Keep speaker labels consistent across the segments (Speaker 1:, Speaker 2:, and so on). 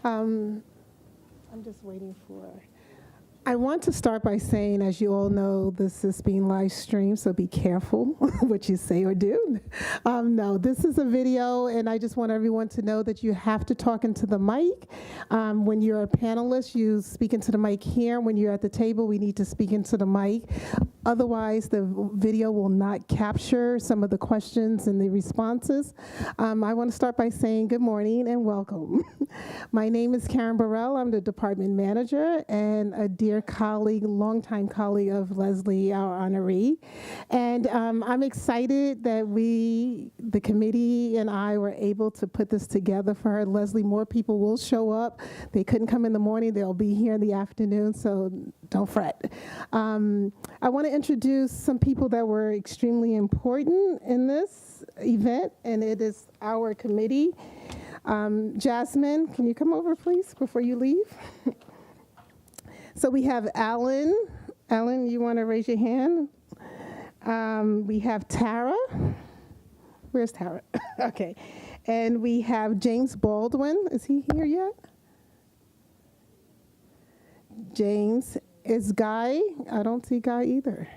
Speaker 1: I'm just waiting for. I want to start by saying, as you all know, this is being live streamed, so be careful what you say or do. No, this is a video, and I just want everyone to know that you have to talk into the mic. When you're a panelist, you speak into the mic here. When you're at the table, we need to speak into the mic. Otherwise, the video will not capture some of the questions and the responses. I want to start by saying good morning and welcome. My name is Karen Burrell. I'm the department manager and a dear colleague, longtime colleague of Leslie, our honoree. And I'm excited that the committee and I were able to put this together for her. Leslie, more people will show up. They couldn't come in the morning. They'll be here in the afternoon, so don't fret. I want to introduce some people that were extremely important in this event, and it is our committee. Jasmine, can you come over, please, before you leave? So we have Alan. Alan, you want to raise your hand? We have Tara. Where's Tara? Okay. And we have James Baldwin. Is he here yet? James. Is Guy? I don't see Guy either.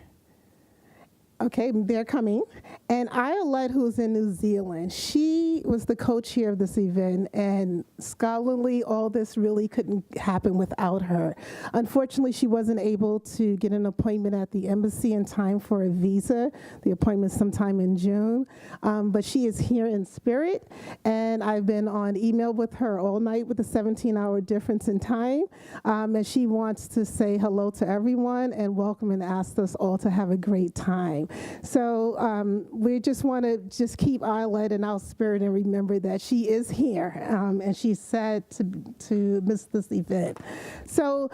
Speaker 1: Okay, they're coming. And Iolette, who's in New Zealand, she was the co-chair of this event, and scholarly, all this really couldn't happen without her. Unfortunately, she wasn't able to get an appointment at the embassy in time for a visa. The appointment's sometime in June, but she is here in spirit, and I've been on email with her all night with a 17-hour difference in time, and she wants to say hello to everyone and welcome and ask us all to have a great time. So we just want to just keep Iolette in our spirit and remember that she is here, and she's sad to miss this event. So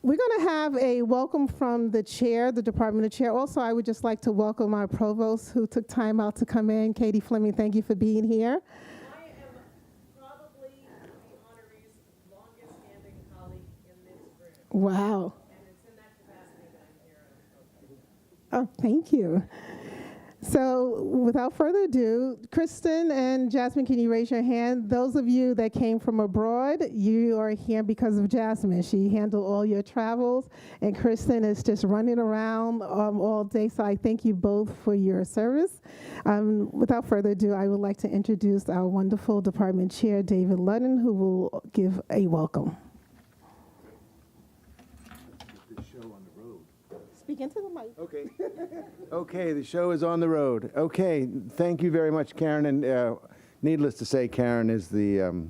Speaker 1: we're going to have a welcome from the chair, the department of chair. Also, I would just like to welcome our provost who took time out to come in. Katie Fleming, thank you for being here.
Speaker 2: I am probably the honoree's longest standing colleague in this room.
Speaker 1: Wow.
Speaker 2: And it's in that capacity that I'm here on the program.
Speaker 1: Oh, thank you. So without further ado, Kristen and Jasmine, can you raise your hand? Those of you that came from abroad, you are here because of Jasmine. She handled all your travels, and Kristen is just running around all day. So I thank you both for your service. Without further ado, I would like to introduce our wonderful department chair, David Lennon, who will give a welcome. Speak into the mic.
Speaker 3: Okay. Okay, the show is on the road. Okay, thank you very much, Karen. And needless to say, Karen is the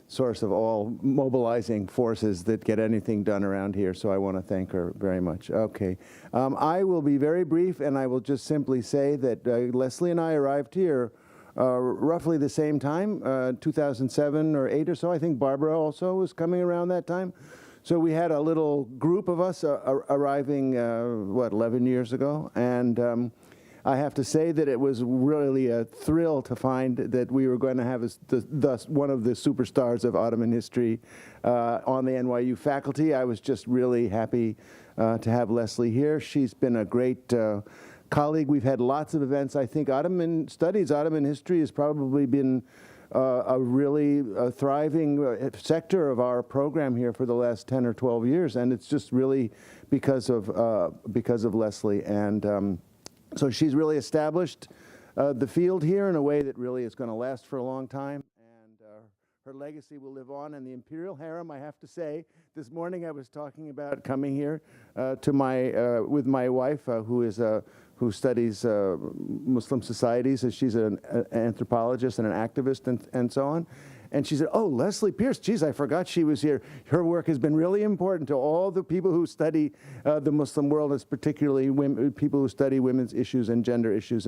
Speaker 3: source of all mobilizing forces that get anything done around here, so I want to thank her very much. Okay. I will be very brief, and I will just simply say that Leslie and I arrived here roughly the same time, 2007 or 8 or so. I think Barbara also was coming around that time. So we had a little group of us arriving, 11 years ago, and I have to say that it was really a thrill to find that we were going to have one of the superstars of Ottoman history on the NYU faculty. I was just really happy to have Leslie here. She's been a great colleague. We've had lots of events. I think Ottoman studies, Ottoman history has probably been a really thriving sector of our program here for the last 10 or 12 years, and it's just really because of Leslie. And so she's really established the field here in a way that really is going to last for a long time, and her legacy will live on. And the Imperial Harem, I have to say, this morning I was talking about coming here with my wife, who studies Muslim societies, and she's an anthropologist and an activist and so on. And she said, oh, Leslie Peirce, geez, I forgot she was here. Her work has been really important to all the people who study the Muslim world, as particularly people who study women's issues and gender issues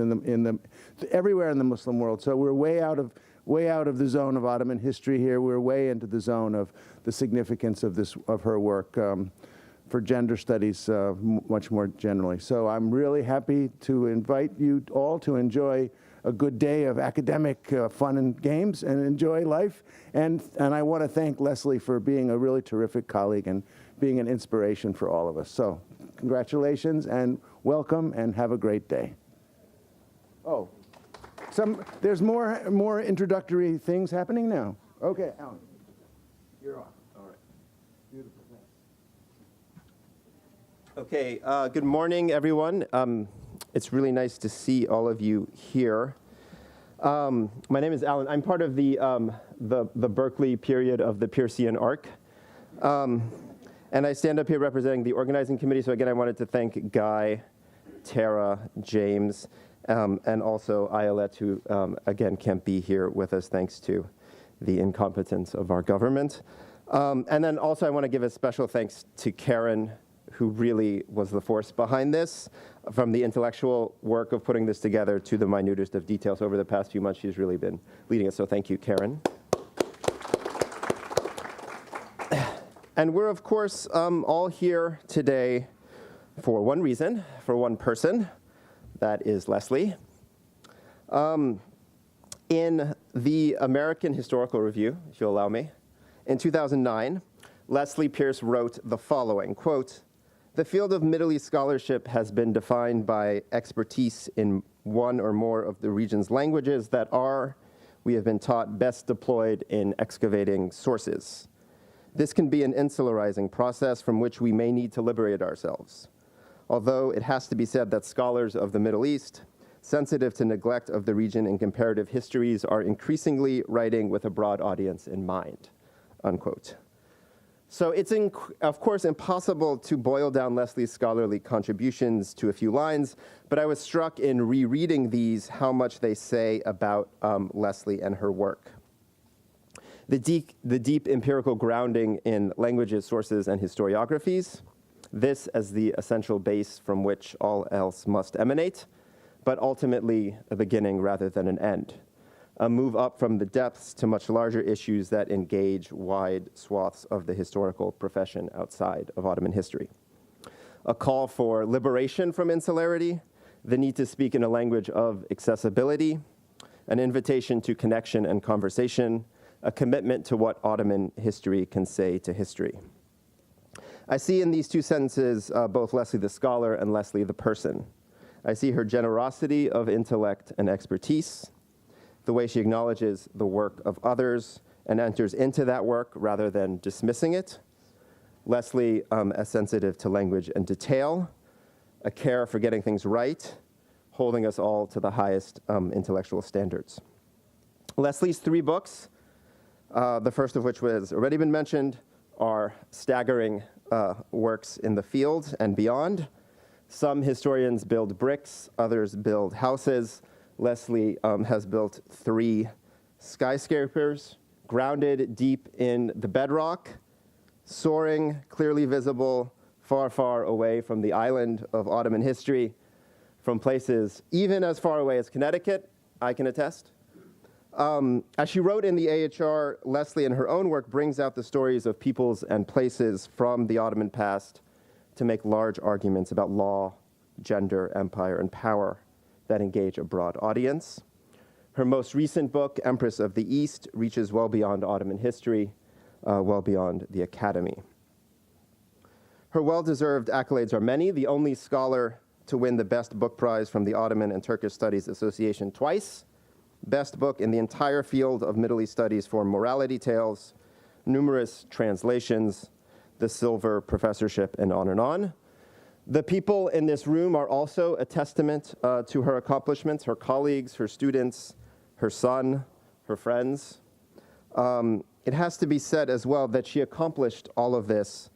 Speaker 3: everywhere in the Muslim world. So we're way out of the zone of Ottoman history here. We're way into the zone of the significance of her work for gender studies much more generally. So I'm really happy to invite you all to enjoy a good day of academic fun and games and enjoy life. And I want to thank Leslie for being a really terrific colleague and being an inspiration for all of us. So congratulations and welcome and have a great day. Oh, there's more introductory things happening now. Okay, Alan. You're on. All right. Beautiful. Thanks.
Speaker 4: Okay, good morning, everyone. It's really nice to see all of you here. My name is Alan. I'm part of the Berkeley period of the Peircean arc. And I stand up here representing the organizing committee. So again, I wanted to thank Guy, Tara, James, and also Ayelet, who again can't be here with us thanks to the incompetence of our government. And then also I want to give a special thanks to Karen, who really was the force behind this, from the intellectual work of putting this together to the minutest of details over the past few months. She's really been leading us, so thank you, Karen. And we're, of course, all here today for one reason, for one person. That is Leslie. In the American Historical Review, if you'll allow me, in 2009, Leslie Peirce wrote the following, quote, "The field of Middle East scholarship has been defined by expertise in one or more of the region's languages that are, we have been taught, best deployed in excavating sources. This can be an insularizing process from which we may need to liberate ourselves. Although it has to be said that scholars of the Middle East, sensitive to neglect of the region in comparative histories, are increasingly writing with a broad audience in mind," unquote. So it's, of course, impossible to boil down Leslie's scholarly contributions to a few lines, but I was struck in rereading these how much they say about Leslie and her work. The deep empirical grounding in languages, sources, and historiographies, this as the essential base from which all else must emanate, but ultimately a beginning rather than an end. A move up from the depths to much larger issues that engage wide swaths of the historical profession outside of Ottoman history. A call for liberation from insularity, the need to speak in a language of accessibility, an invitation to connection and conversation, a commitment to what Ottoman history can say to history. I see in these two sentences both Leslie the scholar and Leslie the person. I see her generosity of intellect and expertise, the way she acknowledges the work of others and enters into that work rather than dismissing it. Leslie as sensitive to language and detail, a care for getting things right, holding us all to the highest intellectual standards. Leslie's 3 books, the first of which has already been mentioned, are staggering works in the field and beyond. Some historians build bricks, others build houses. Leslie has built 3 skyscrapers, grounded deep in the bedrock, soaring, clearly visible, far, far away from the island of Ottoman history, from places even as far away as Connecticut, I can attest. As she wrote in the AHR, Leslie in her own work brings out the stories of peoples and places from the Ottoman past to make large arguments about law, gender, empire, and power that engage a broad audience. Her most recent book, Empress of the East, reaches well beyond Ottoman history, well beyond the academy. Her well-deserved accolades are many, the only scholar to win the Best Book Prize from the Ottoman and Turkish Studies Association twice, best book in the entire field of Middle East studies for morality tales, numerous translations, the Silver Professorship, and on and on. The people in this room are also a testament to her accomplishments, her colleagues, her students, her son, her friends. It has to be said as well that she accomplished all of this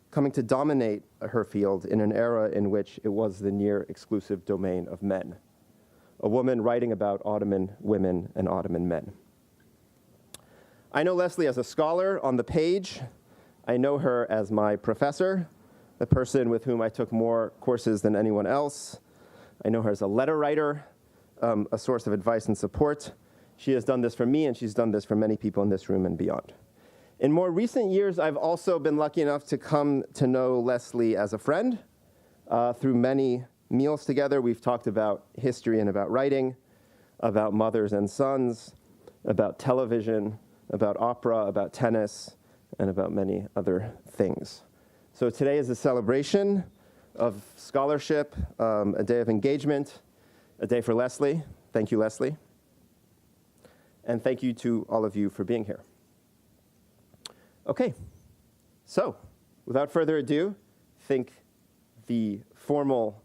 Speaker 4: coming to dominate her field in an era in which it was the near exclusive domain of men. A woman writing about Ottoman women and Ottoman men. I know Leslie as a scholar on the page. I know her as my professor, the person with whom I took more courses than anyone else. I know her as a letter writer, a source of advice and support. She has done this for me, and she's done this for many people in this room and beyond. In more recent years, I've also been lucky enough to come to know Leslie as a friend. Through many meals together, we've talked about history and about writing, about mothers and sons, about television, about opera, about tennis, and about many other things. So today is a celebration of scholarship, a day of engagement, a day for Leslie. Thank you, Leslie. And thank you to all of you for being here. Okay, so without further ado, I think the formal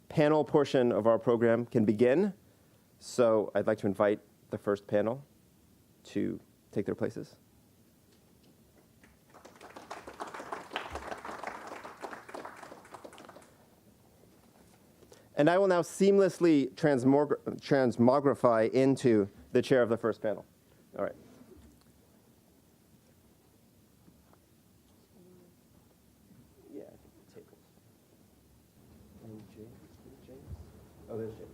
Speaker 4: panel portion of our program can begin. So I'd like to invite the first panel to take their places. And I will now seamlessly transmogrify into the chair of the first panel. All right. Yeah, I think the tables. And James? Oh, there's James.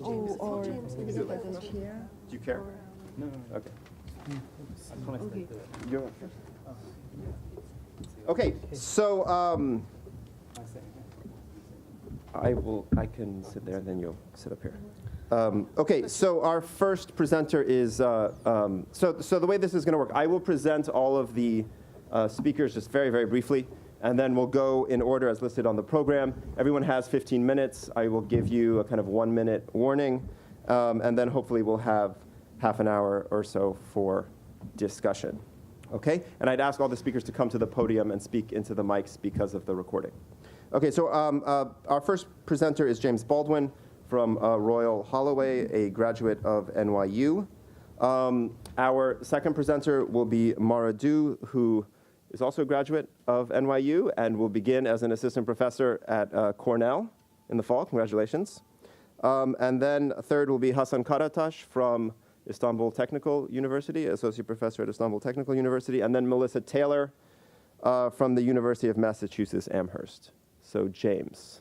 Speaker 5: Or is it as a chair?
Speaker 4: Do you care?
Speaker 6: No.
Speaker 4: Okay.
Speaker 6: I just want to
Speaker 5: Okay.
Speaker 4: You're up first. Okay, so I can sit there, then you'll sit up here. Okay, so our first presenter is, so the way this is going to work, I will present all of the speakers just very, very briefly, and then we'll go in order as listed on the program. Everyone has 15 minutes. I will give you a kind of 1-minute warning, and then hopefully we'll have half an hour or so for discussion. Okay, and I'd ask all the speakers to come to the podium and speak into the mics because of the recording. Okay, so our first presenter is James Baldwin from Royal Holloway, a graduate of NYU. Our second presenter will be Mara Du, who is also a graduate of NYU and will begin as an assistant professor at Cornell in the fall. Congratulations. And then third will be Hasan Karataş from Istanbul Technical University, associate professor at Istanbul Technical University, and then Melissa Taylor from the University of Massachusetts Amherst. So James.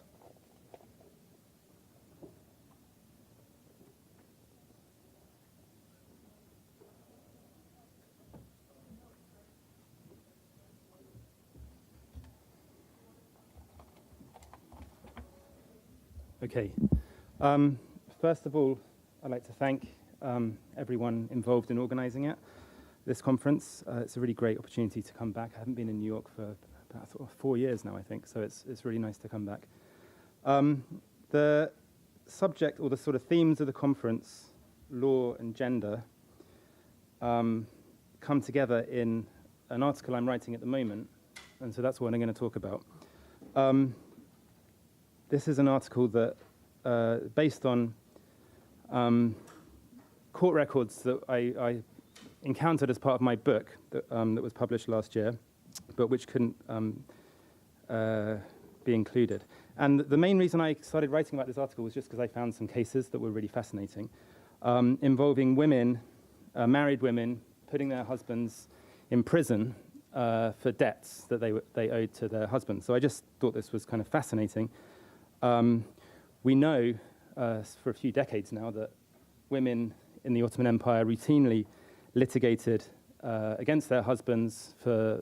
Speaker 6: Okay. First of all, I'd like to thank everyone involved in organizing it, this conference. It's a really great opportunity to come back. I haven't been in New York for about 4 years now, I think, so it's really nice to come back. The subject, or the sort of themes of the conference, law and gender, come together in an article I'm writing at the moment, and so that's what I'm going to talk about. This is an article that, based on court records that I encountered as part of my book that was published last year, but which couldn't be included. And the main reason I started writing about this article was just because I found some cases that were really fascinating, involving women, married women, putting their husbands in prison for debts that they owed to their husbands. So I just thought this was kind of fascinating. We know for a few decades now that women in the Ottoman Empire routinely litigated against their husbands to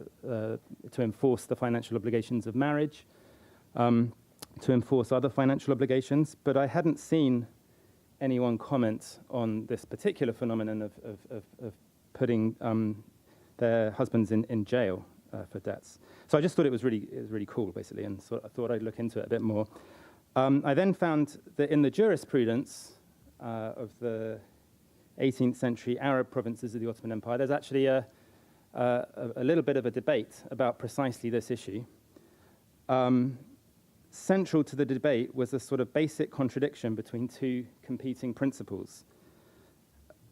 Speaker 6: enforce the financial obligations of marriage, to enforce other financial obligations, but I hadn't seen anyone comment on this particular phenomenon of putting their husbands in jail for debts. So I just thought it was really cool, basically, and so I thought I'd look into it a bit more. I then found that in the jurisprudence of the 18th century Arab provinces of the Ottoman Empire, there's actually a little bit of a debate about precisely this issue. Central to the debate was a sort of basic contradiction between two competing principles.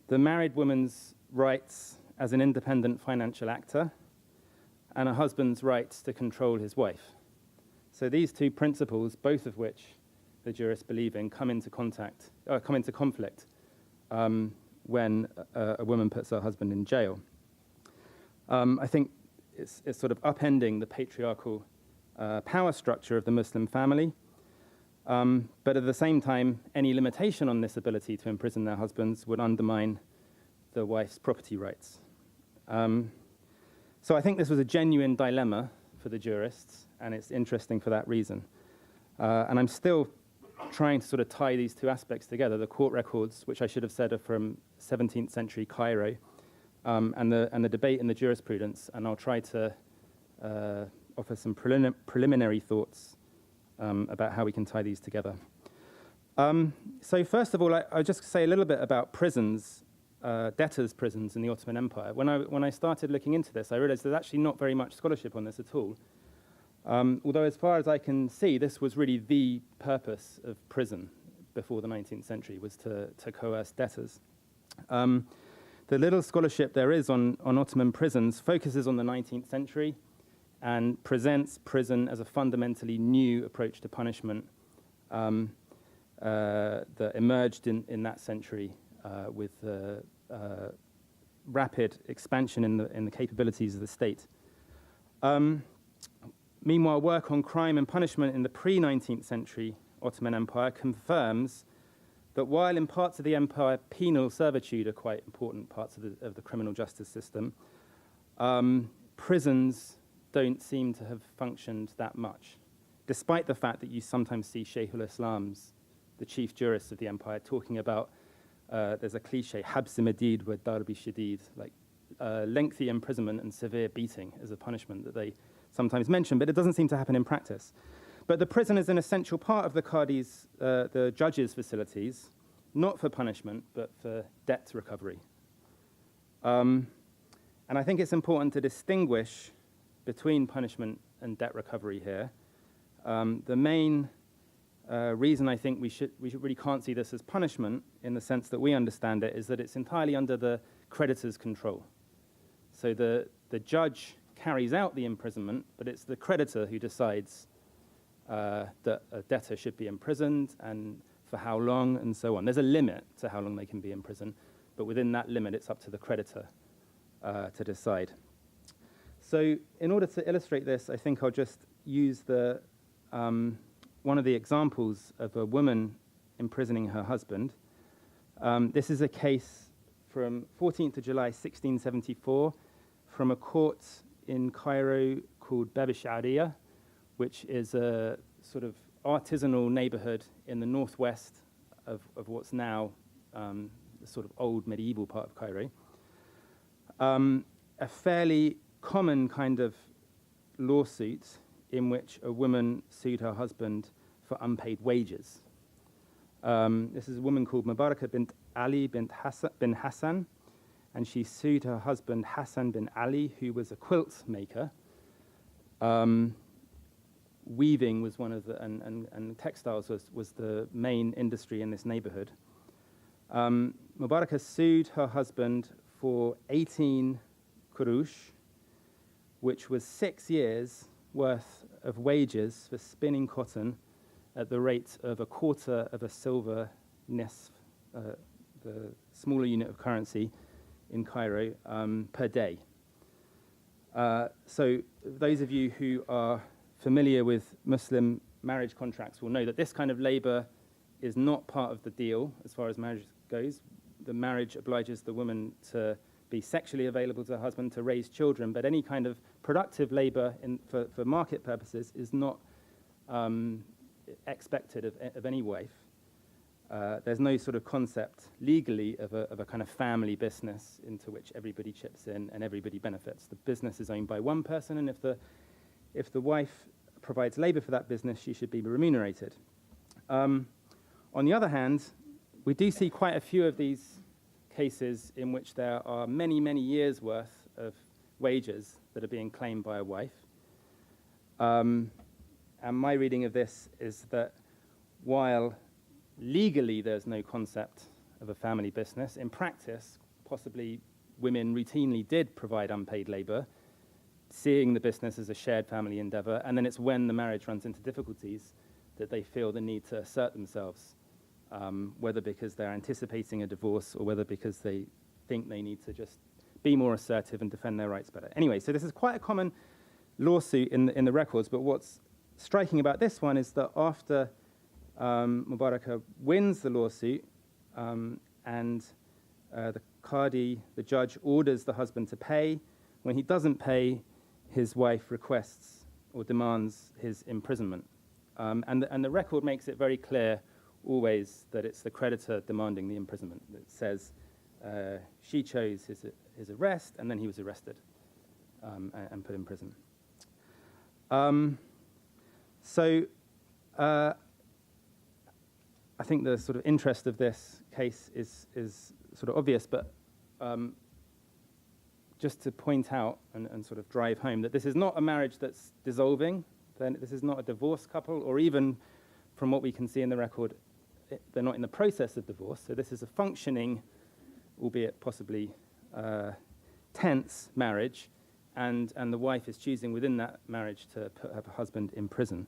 Speaker 6: The married woman's rights as an independent financial actor and a husband's rights to control his wife. So these two principles, both of which the jurists believe in, come into conflict when a woman puts her husband in jail. I think it's sort of upending the patriarchal power structure of the Muslim family, but at the same time, any limitation on this ability to imprison their husbands would undermine the wife's property rights. So I think this was a genuine dilemma for the jurists, and it's interesting for that reason. And I'm still trying to sort of tie these two aspects together, the court records, which I should have said are from 17th century Cairo, and the debate in the jurisprudence, and I'll try to offer some preliminary thoughts about how we can tie these together. So first of all, I'll just say a little bit about prisons, debtors' prisons in the Ottoman Empire. When I started looking into this, I realized there's actually not very much scholarship on this at all. Although as far as I can see, this was really the purpose of prison before the 19th century, was to coerce debtors. The little scholarship there is on Ottoman prisons focuses on the 19th century and presents prison as a fundamentally new approach to punishment that emerged in that century with the rapid expansion in the capabilities of the state. Meanwhile, work on crime and punishment in the pre-19th century Ottoman Empire confirms that while in parts of the empire penal servitude are quite important parts of the criminal justice system, prisons don't seem to have functioned that much, despite the fact that you sometimes see Sheikhul Islam's, the chief jurists of the empire, talking about, there's a cliche, habs madid wa darbi shadid, like lengthy imprisonment and severe beating as a punishment that they sometimes mention, but it doesn't seem to happen in practice. But the prison is an essential part of the qadi's, the judges' facilities, not for punishment, but for debt recovery. And I think it's important to distinguish between punishment and debt recovery here. The main reason I think we really can't see this as punishment, in the sense that we understand it, is that it's entirely under the creditor's control. So the judge carries out the imprisonment, but it's the creditor who decides that a debtor should be imprisoned and for how long and so on. There's a limit to how long they can be in prison, but within that limit, it's up to the creditor to decide. So in order to illustrate this, I think I'll just use one of the examples of a woman imprisoning her husband. This is a case from 14th of July, 1674, from a court in Cairo called Bebish Ariya, which is a sort of artisanal neighborhood in the northwest of what's now the sort of old medieval part of Cairo. A fairly common kind of lawsuit in which a woman sued her husband for unpaid wages. This is a woman called Mubarakah bint Ali bin Hassan, and she sued her husband Hassan bin Ali, who was a quilt maker. Weaving was one of the, and textiles was the main industry in this neighborhood. Mubarakah sued her husband for 18 kurush, which was 6 years worth of wages for spinning cotton at the rate of a quarter of a silver nisf, the smaller unit of currency in Cairo, per day. So those of you who are familiar with Muslim marriage contracts will know that this kind of labor is not part of the deal as far as marriage goes. The marriage obliges the woman to be sexually available to her husband, to raise children, but any kind of productive labor for market purposes is not expected of any wife. There's no sort of concept legally of a kind of family business into which everybody chips in and everybody benefits. The business is owned by one person, and if the wife provides labor for that business, she should be remunerated. On the other hand, we do see quite a few of these cases in which there are many, many years' worth of wages that are being claimed by a wife. And my reading of this is that while legally there's no concept of a family business, in practice, possibly women routinely did provide unpaid labor, seeing the business as a shared family endeavor, and then it's when the marriage runs into difficulties that they feel the need to assert themselves, whether because they're anticipating a divorce or whether because they think they need to just be more assertive and defend their rights better. Anyway, so this is quite a common lawsuit in the records, but what's striking about this one is that after Mubarakah wins the lawsuit and the Qadi, the judge, orders the husband to pay. When he doesn't pay, his wife requests or demands his imprisonment. And the record makes it very clear always that it's the creditor demanding the imprisonment. It says she chose his arrest, and then he was arrested and put in prison. So I I think the sort of interest of this case is sort of obvious, but just to point out and sort of drive home that this is not a marriage that's dissolving, then this is not a divorced couple, or even from what we can see in the record, they're not in the process of divorce. So this is a functioning, albeit possibly tense marriage, and the wife is choosing within that marriage to put her husband in prison.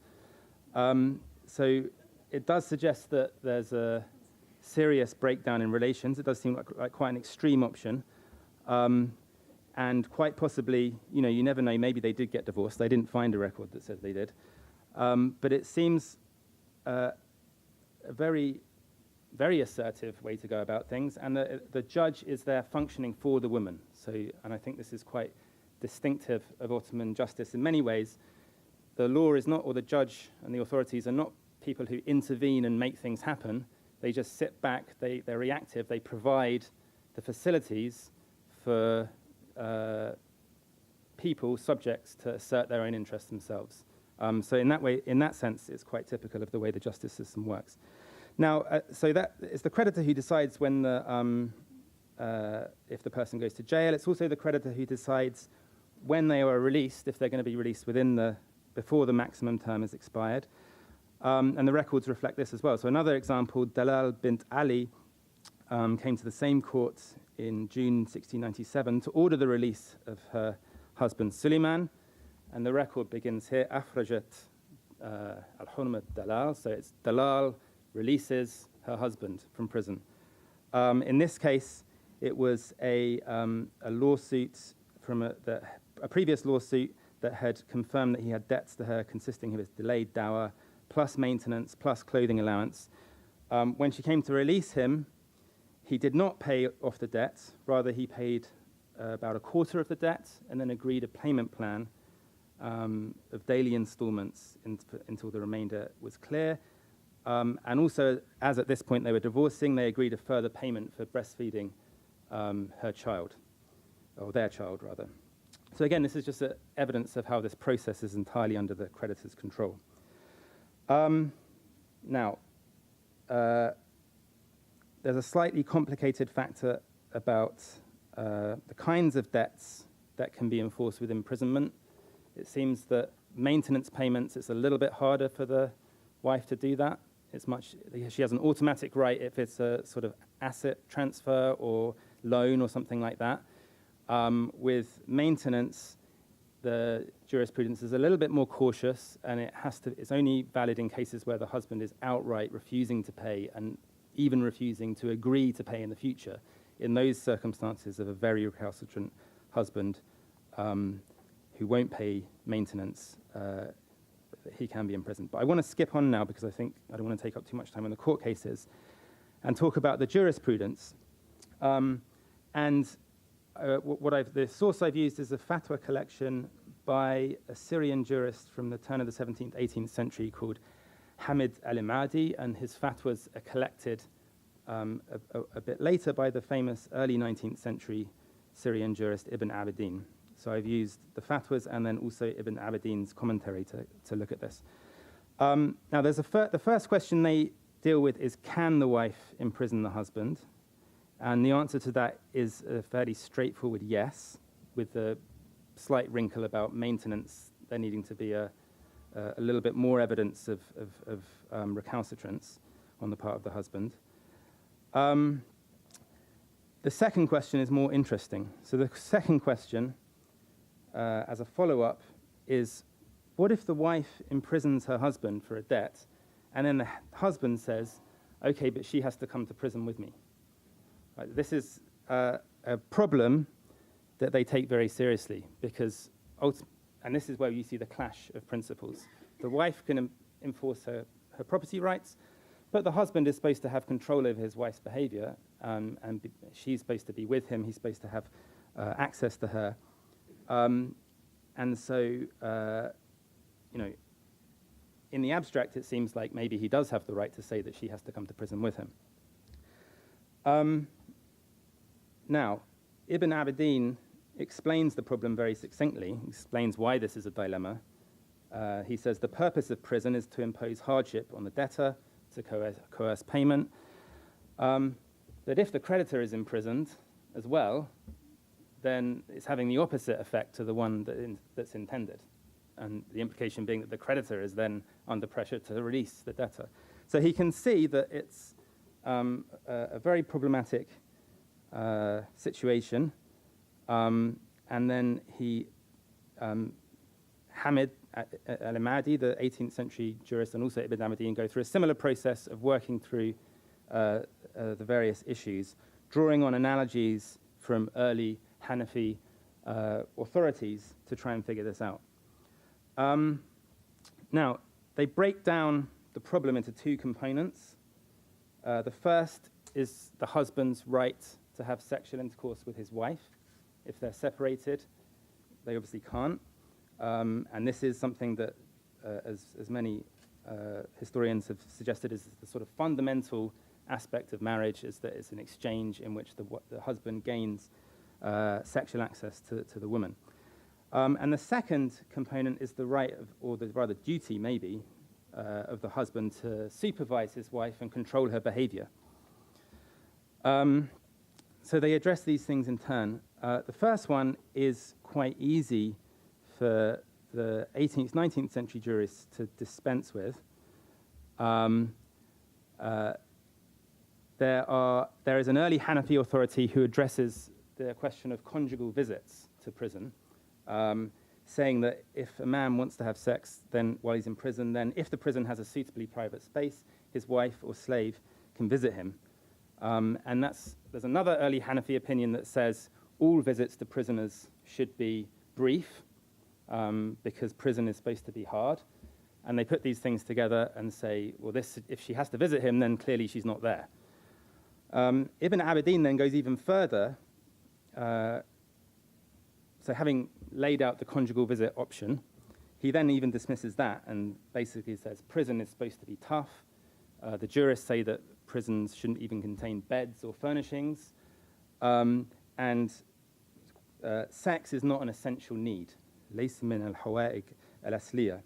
Speaker 6: So it does suggest that there's a serious breakdown in relations. It does seem like quite an extreme option. And quite possibly, you never know, maybe they did get divorced. They didn't find a record that says they did. But it seems a very, very assertive way to go about things. And the judge is there functioning for the woman. And I think this is quite distinctive of Ottoman justice in many ways. The law is not, or the judge and the authorities are not people who intervene and make things happen. They just sit back, they're reactive, they provide the facilities for people, subjects, to assert their own interests themselves. So in that way, in that sense, it's quite typical of the way the justice system works. Now, so that it's the creditor who decides when if the person goes to jail. It's also the creditor who decides when they are released, if they're going to be released before the maximum term has expired. And the records reflect this as well. So another example, Dalal bint Ali came to the same court in June 1697 to order the release of her husband Suleiman. And the record begins here, Akhrajat al-Hurmat Dalal. So it's Dalal releases her husband from prison. In this case, it was a lawsuit from a previous lawsuit that had confirmed that he had debts to her consisting of his delayed dower, plus maintenance, plus clothing allowance. When she came to release him, he did not pay off the debt. Rather, he paid about a quarter of the debt and then agreed a payment plan of daily installments until the remainder was clear. And also, as at this point they were divorcing, they agreed a further payment for breastfeeding her child, or their child, rather. So again, this is just evidence of how this process is entirely under the creditor's control. Now, there's a slightly complicated factor about the kinds of debts that can be enforced with imprisonment. It seems that maintenance payments, it's a little bit harder for the wife to do that. She has an automatic right if it's a sort of asset transfer or loan or something like that. With maintenance, the jurisprudence is a little bit more cautious, and it's only valid in cases where the husband is outright refusing to pay and even refusing to agree to pay in the future. In those circumstances of a very recalcitrant husband who won't pay maintenance, he can be imprisoned. But I want to skip on now because I think I don't want to take up too much time on the court cases and talk about the jurisprudence. The source I've used is a fatwa collection by a Syrian jurist from the turn of the 17th, 18th century called Hamid al-Imadi, and his fatwas are collected a bit later by the famous early 19th century Syrian jurist Ibn Abidin. So I've used the fatwas and then also Ibn Abidin's commentary to look at this. Now, there's the first question they deal with is, can the wife imprison the husband? And the answer to that is a fairly straightforward yes, with the slight wrinkle about maintenance. There needing to be a little bit more evidence of recalcitrance on the part of the husband. The second question is more interesting. So the second question, as a follow-up, is what if the wife imprisons her husband for a debt, and then the husband says, okay, but she has to come to prison with me? Right, this is a problem that they take very seriously because, and this is where you see the clash of principles. The wife can enforce her property rights, but the husband is supposed to have control over his wife's behavior, and she's supposed to be with him. He's supposed to have access to her. And so, in the abstract, it seems like maybe he does have the right to say that she has to come to prison with him. Now, Ibn Abidin explains the problem very succinctly, explains why this is a dilemma. He says, the purpose of prison is to impose hardship on the debtor, to coerce payment. That if the creditor is imprisoned as well, then it's having the opposite effect to the one that's intended. And the implication being that the creditor is then under pressure to release the debtor. So he can see that it's a very problematic situation. And then he, Hamid al-Imadi, the 18th century jurist, and also Ibn Abidin go through a similar process of working through the various issues, drawing on analogies from early Hanafi authorities to try and figure this out. Now, they break down the problem into two components. The first is the husband's right to have sexual intercourse with his wife. If they're separated, they obviously can't. And this is something that, as many historians have suggested, is the sort of fundamental aspect of marriage, is that it's an exchange in which the husband gains sexual access to the woman. And the second component is the right of, or the rather duty maybe, of the husband to supervise his wife and control her behavior. So they address these things in turn. The first one is quite easy for the 18th, 19th century jurists to dispense with. There is an early Hanafi authority who addresses the question of conjugal visits to prison, saying that if a man wants to have sex then while he's in prison, then if the prison has a suitably private space, his wife or slave can visit him. And there's another early Hanafi opinion that says all visits to prisoners should be brief, because prison is supposed to be hard. And they put these things together and say, well, if she has to visit him, then clearly she's not there. Ibn Abidin then goes even further. So having laid out the conjugal visit option, he then even dismisses that and basically says prison is supposed to be tough. The jurists say that prisons shouldn't even contain beds or furnishings. And sex is not an essential need. ليس من الحوائج الأصلية.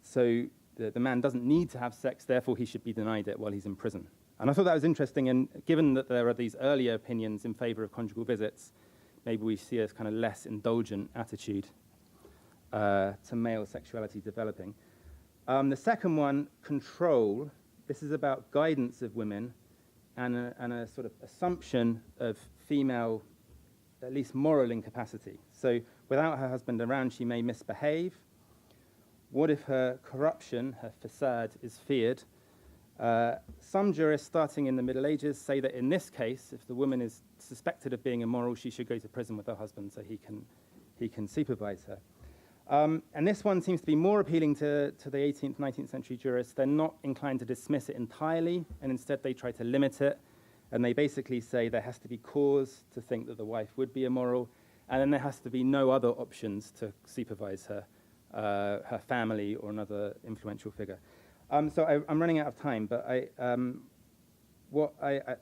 Speaker 6: So the man doesn't need to have sex, therefore he should be denied it while he's in prison. And I thought that was interesting, and given that there are these earlier opinions in favor of conjugal visits, maybe we see a kind of less indulgent attitude to male sexuality developing. The second one, control. This is about guidance of women and a sort of assumption of female, at least moral incapacity. So without her husband around, she may misbehave. What if her corruption, her facade, is feared? Some jurists, starting in the Middle Ages, say that in this case, if the woman is suspected of being immoral, she should go to prison with her husband so he can supervise her. And this one seems to be more appealing to the 18th, 19th century jurists. They're not inclined to dismiss it entirely, and instead they try to limit it. And they basically say there has to be cause to think that the wife would be immoral, and then there has to be no other options to supervise her, her family or another influential figure. So I'm running out of time, but what I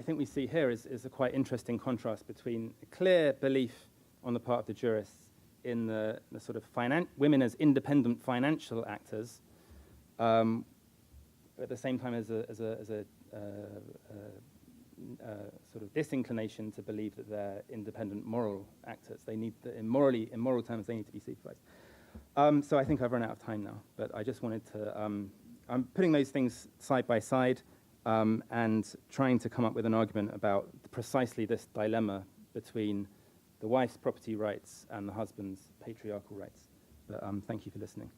Speaker 6: think we see here is a quite interesting contrast between a clear belief on the part of the jurists in the sort of women as independent financial actors, at the same time as a sort of disinclination to believe that they're independent moral actors. They need, in moral terms, they need to be supervised. So I think I've run out of time now, but I just wanted to, I'm putting those things side by side and trying to come up with an argument about precisely this dilemma between the wife's property rights and the husband's patriarchal rights. But thank you for listening.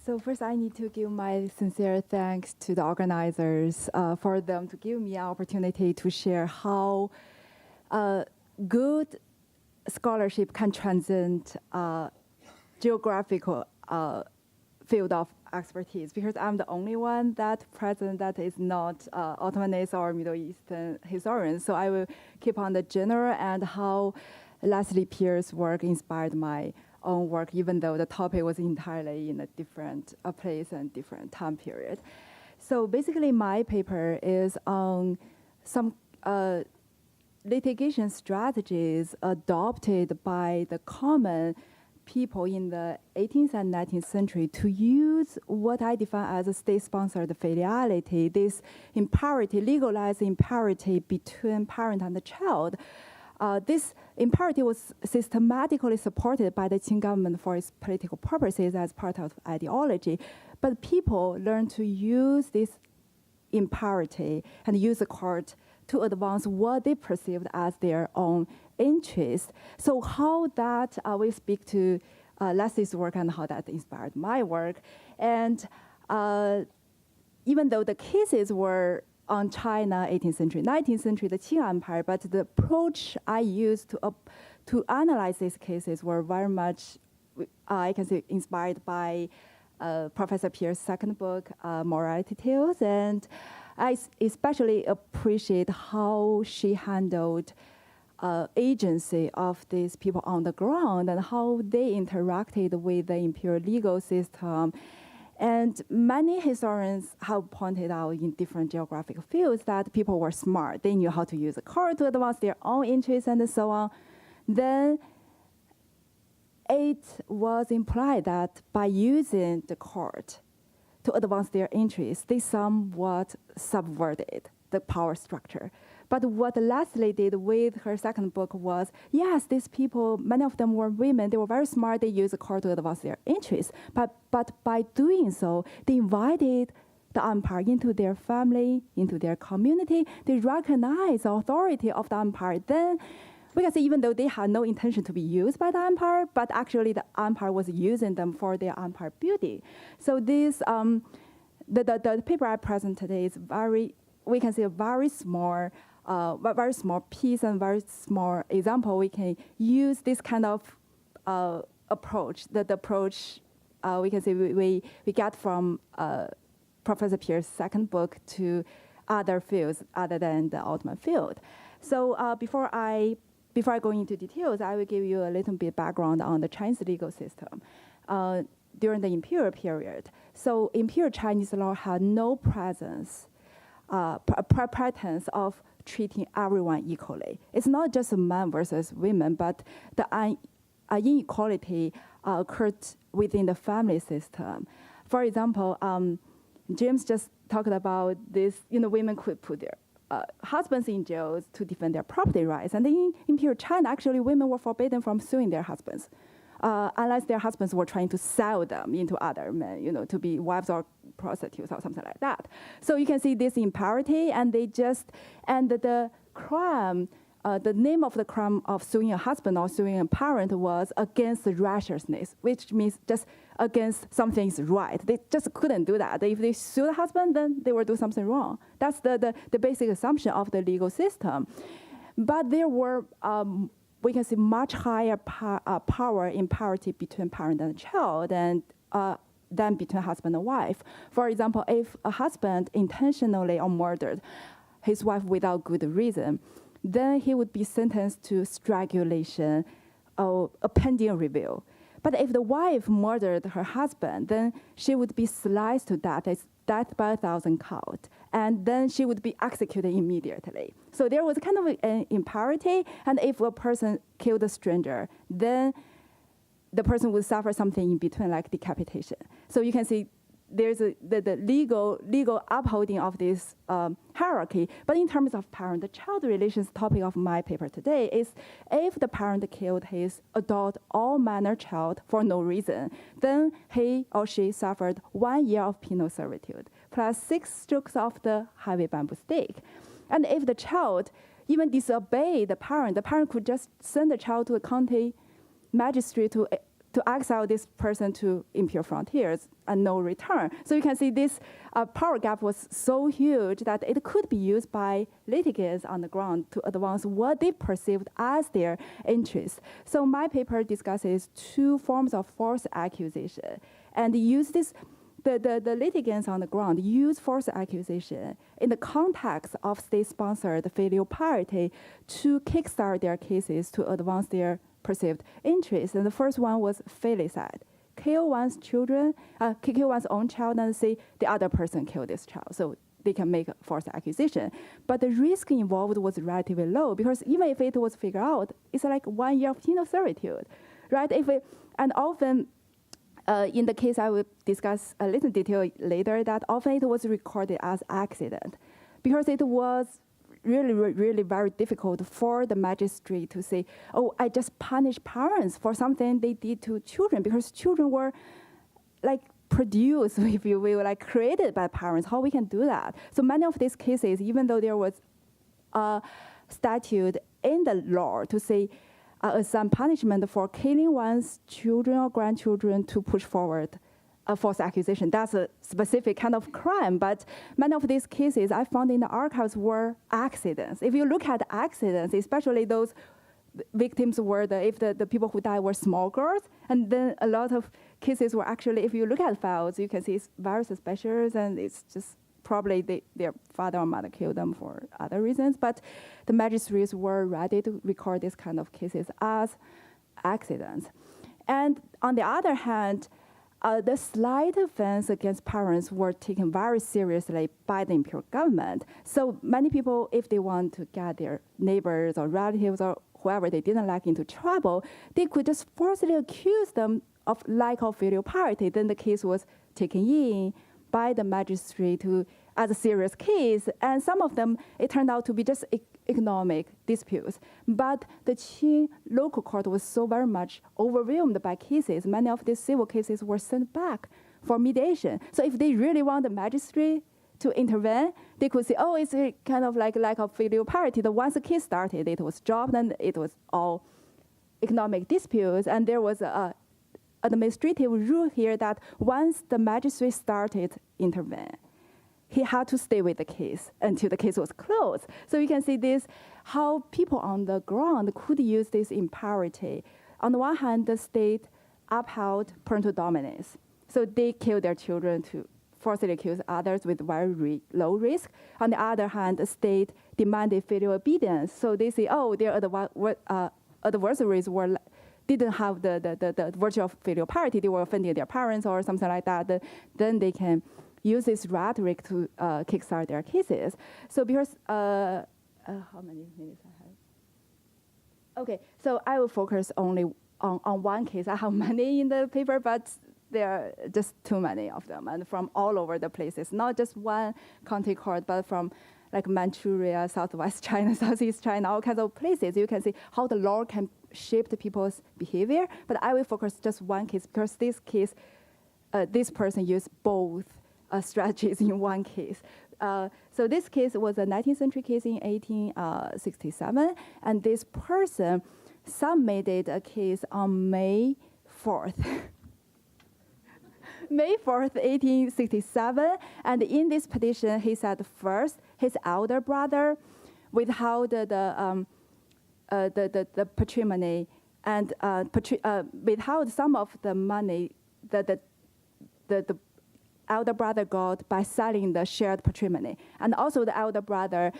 Speaker 5: So first, I need to give my sincere thanks to the organizers for them to give me an opportunity to share how good scholarship can transcend geographical field of expertise, because I'm the only one that present that is not Ottomanist or Middle Eastern historian. So I will keep on the general and how Leslie Peirce's work inspired my own work, even though the topic was entirely in a different place and different time period. So basically, my paper is on some litigation strategies adopted by the common people in the 18th and 19th century to use what I define as a state-sponsored filiality, this imparity, legalized imparity between parent and the child. This imparity was systematically supported by the Qing government for its political purposes as part of ideology. But people learned to use this imparity and use the court to advance what they perceived as their own interest. So how that will speak to Leslie's work and how that inspired my work. And even though the cases were on China, 18th century, 19th century, the Qing Empire, but the approach I used to analyze these cases were very much, I can say, inspired by Professor Peirce's second book, Morality Tales, and I especially appreciate how she handled agency of these people on the ground and how they interacted with the imperial legal system. And many historians have pointed out in different geographic fields that people were smart. They knew how to use the court to advance their own interests and so on. Then it was implied that by using the court to advance their interests, they somewhat subverted the power structure. But what Leslie did with her second book was, yes, these people, many of them were women, they were very smart, they used the court to advance their interests. But by doing so, they invited the empire into their family, into their community. They recognized the authority of the empire. Then we can say even though they had no intention to be used by the empire, but actually the empire was using them for their empire building. So this, the paper I present today is we can say a very small piece and very small example. We can use this kind of approach, the approach we can say we get from Professor Peirce's second book to other fields other than the Ottoman field. So before I go into details, I will give you a little bit background on the Chinese legal system during the imperial period. So imperial Chinese law had no pretense of treating everyone equally. It's not just men versus women, but the inequality occurred within the family system. For example, James just talked about this, women could put their husbands in jails to defend their property rights. And in Imperial China, actually, women were forbidden from suing their husbands, unless their husbands were trying to sell them into other men, to be wives or prostitutes or something like that. So you can see this imparity, and the crime, the name of the crime of suing a husband or suing a parent was against righteousness, which means just against something's right. They just couldn't do that. If they sue the husband, then they will do something wrong. That's the basic assumption of the legal system. But there were, we can see, much higher power in parity between parent and child than between husband and wife. For example, if a husband intentionally or murdered his wife without good reason, then he would be sentenced to strangulation or a pending review. But if the wife murdered her husband, then she would be sliced to death. It's death by 1,000 count. And then she would be executed immediately. So there was kind of an imparity. And if a person killed a stranger, then the person would suffer something in between, like decapitation. So you can see there's the legal upholding of this hierarchy. But in terms of parent-child relations, topic of my paper today is if the parent killed his adult or minor child for no reason, then he or she suffered 1 year of penal servitude, plus 6 strokes of the heavy bamboo stick. And if the child even disobeyed the parent could just send the child to a county magistrate to exile this person to imperial frontiers and no return. So you can see this power gap was so huge that it could be used by litigants on the ground to advance what they perceived as their interests. So my paper discusses 2 forms of false accusation and use this. The litigants on the ground use false accusation in the context of state-sponsored filial piety to kickstart their cases to advance their perceived interest. And the first one was filicide. Kill one's children, kill one's own child and say the other person killed this child. So they can make a false accusation. But the risk involved was relatively low because even if it was figured out, it's like 1 year of penal servitude, right? And often, in the case I will discuss a little detail later, that often it was recorded as accident because it was really very difficult for the magistrate to say, oh, I just punished parents for something they did to children because children were like produced, if you will, like created by parents. How we can do that? So many of these cases, even though there was a statute in the law to say some punishment for killing one's children or grandchildren to push forward a false accusation. That's a specific kind of crime. But many of these cases I found in the archives were accidents. If you look at accidents, especially those victims were the people who died were small girls, and then a lot of cases were actually, if you look at files, you can see it's very suspicious, and it's just probably their father or mother killed them for other reasons. But the magistrates were ready to record these kind of cases as accidents. And on the other hand, the slight offense against parents were taken very seriously by the imperial government. So many people, if they want to get their neighbors or relatives or whoever they didn't like into trouble, they could just forcibly accuse them of lack of filial piety. Then the case was taken in by the magistrate as a serious case. And some of them, it turned out to be just economic disputes. But the Qing local court was so very much overwhelmed by cases. Many of these civil cases were sent back for mediation. So if they really want the magistrate to intervene, they could say, oh, it's a kind of like lack of filial piety. Once the case started, it was dropped and it was all economic disputes. And there was a administrative rule here that once the magistrate started intervene, he had to stay with the case until the case was closed. So you can see this, how people on the ground could use this impiety. On the one hand, the state upheld parental dominance. So they killed their children to forcibly accuse others with very low risk. On the other hand, the state demanded filial obedience. So they say, oh, their adversaries didn't have the virtue of filial piety. They were offending their parents or something like that. Then they can use this rhetoric to kickstart their cases. So because, how many minutes I have? Okay, so I will focus only on one case. I have many in the paper, but there are just too many of them, and from all over the places, not just one county court, but from like Manchuria, Southwest China, Southeast China, all kinds of places. You can see how the law can shape the people's behavior. But I will focus just one case because this case, this person used both strategies in one case. So this case was a 19th century case in 1867, and this person submitted a case on May 4th. May 4th, 1867, and in this petition, he said first, his elder brother withheld the patrimony and withheld some of the money that the elder brother got by selling the shared patrimony. And also the elder brother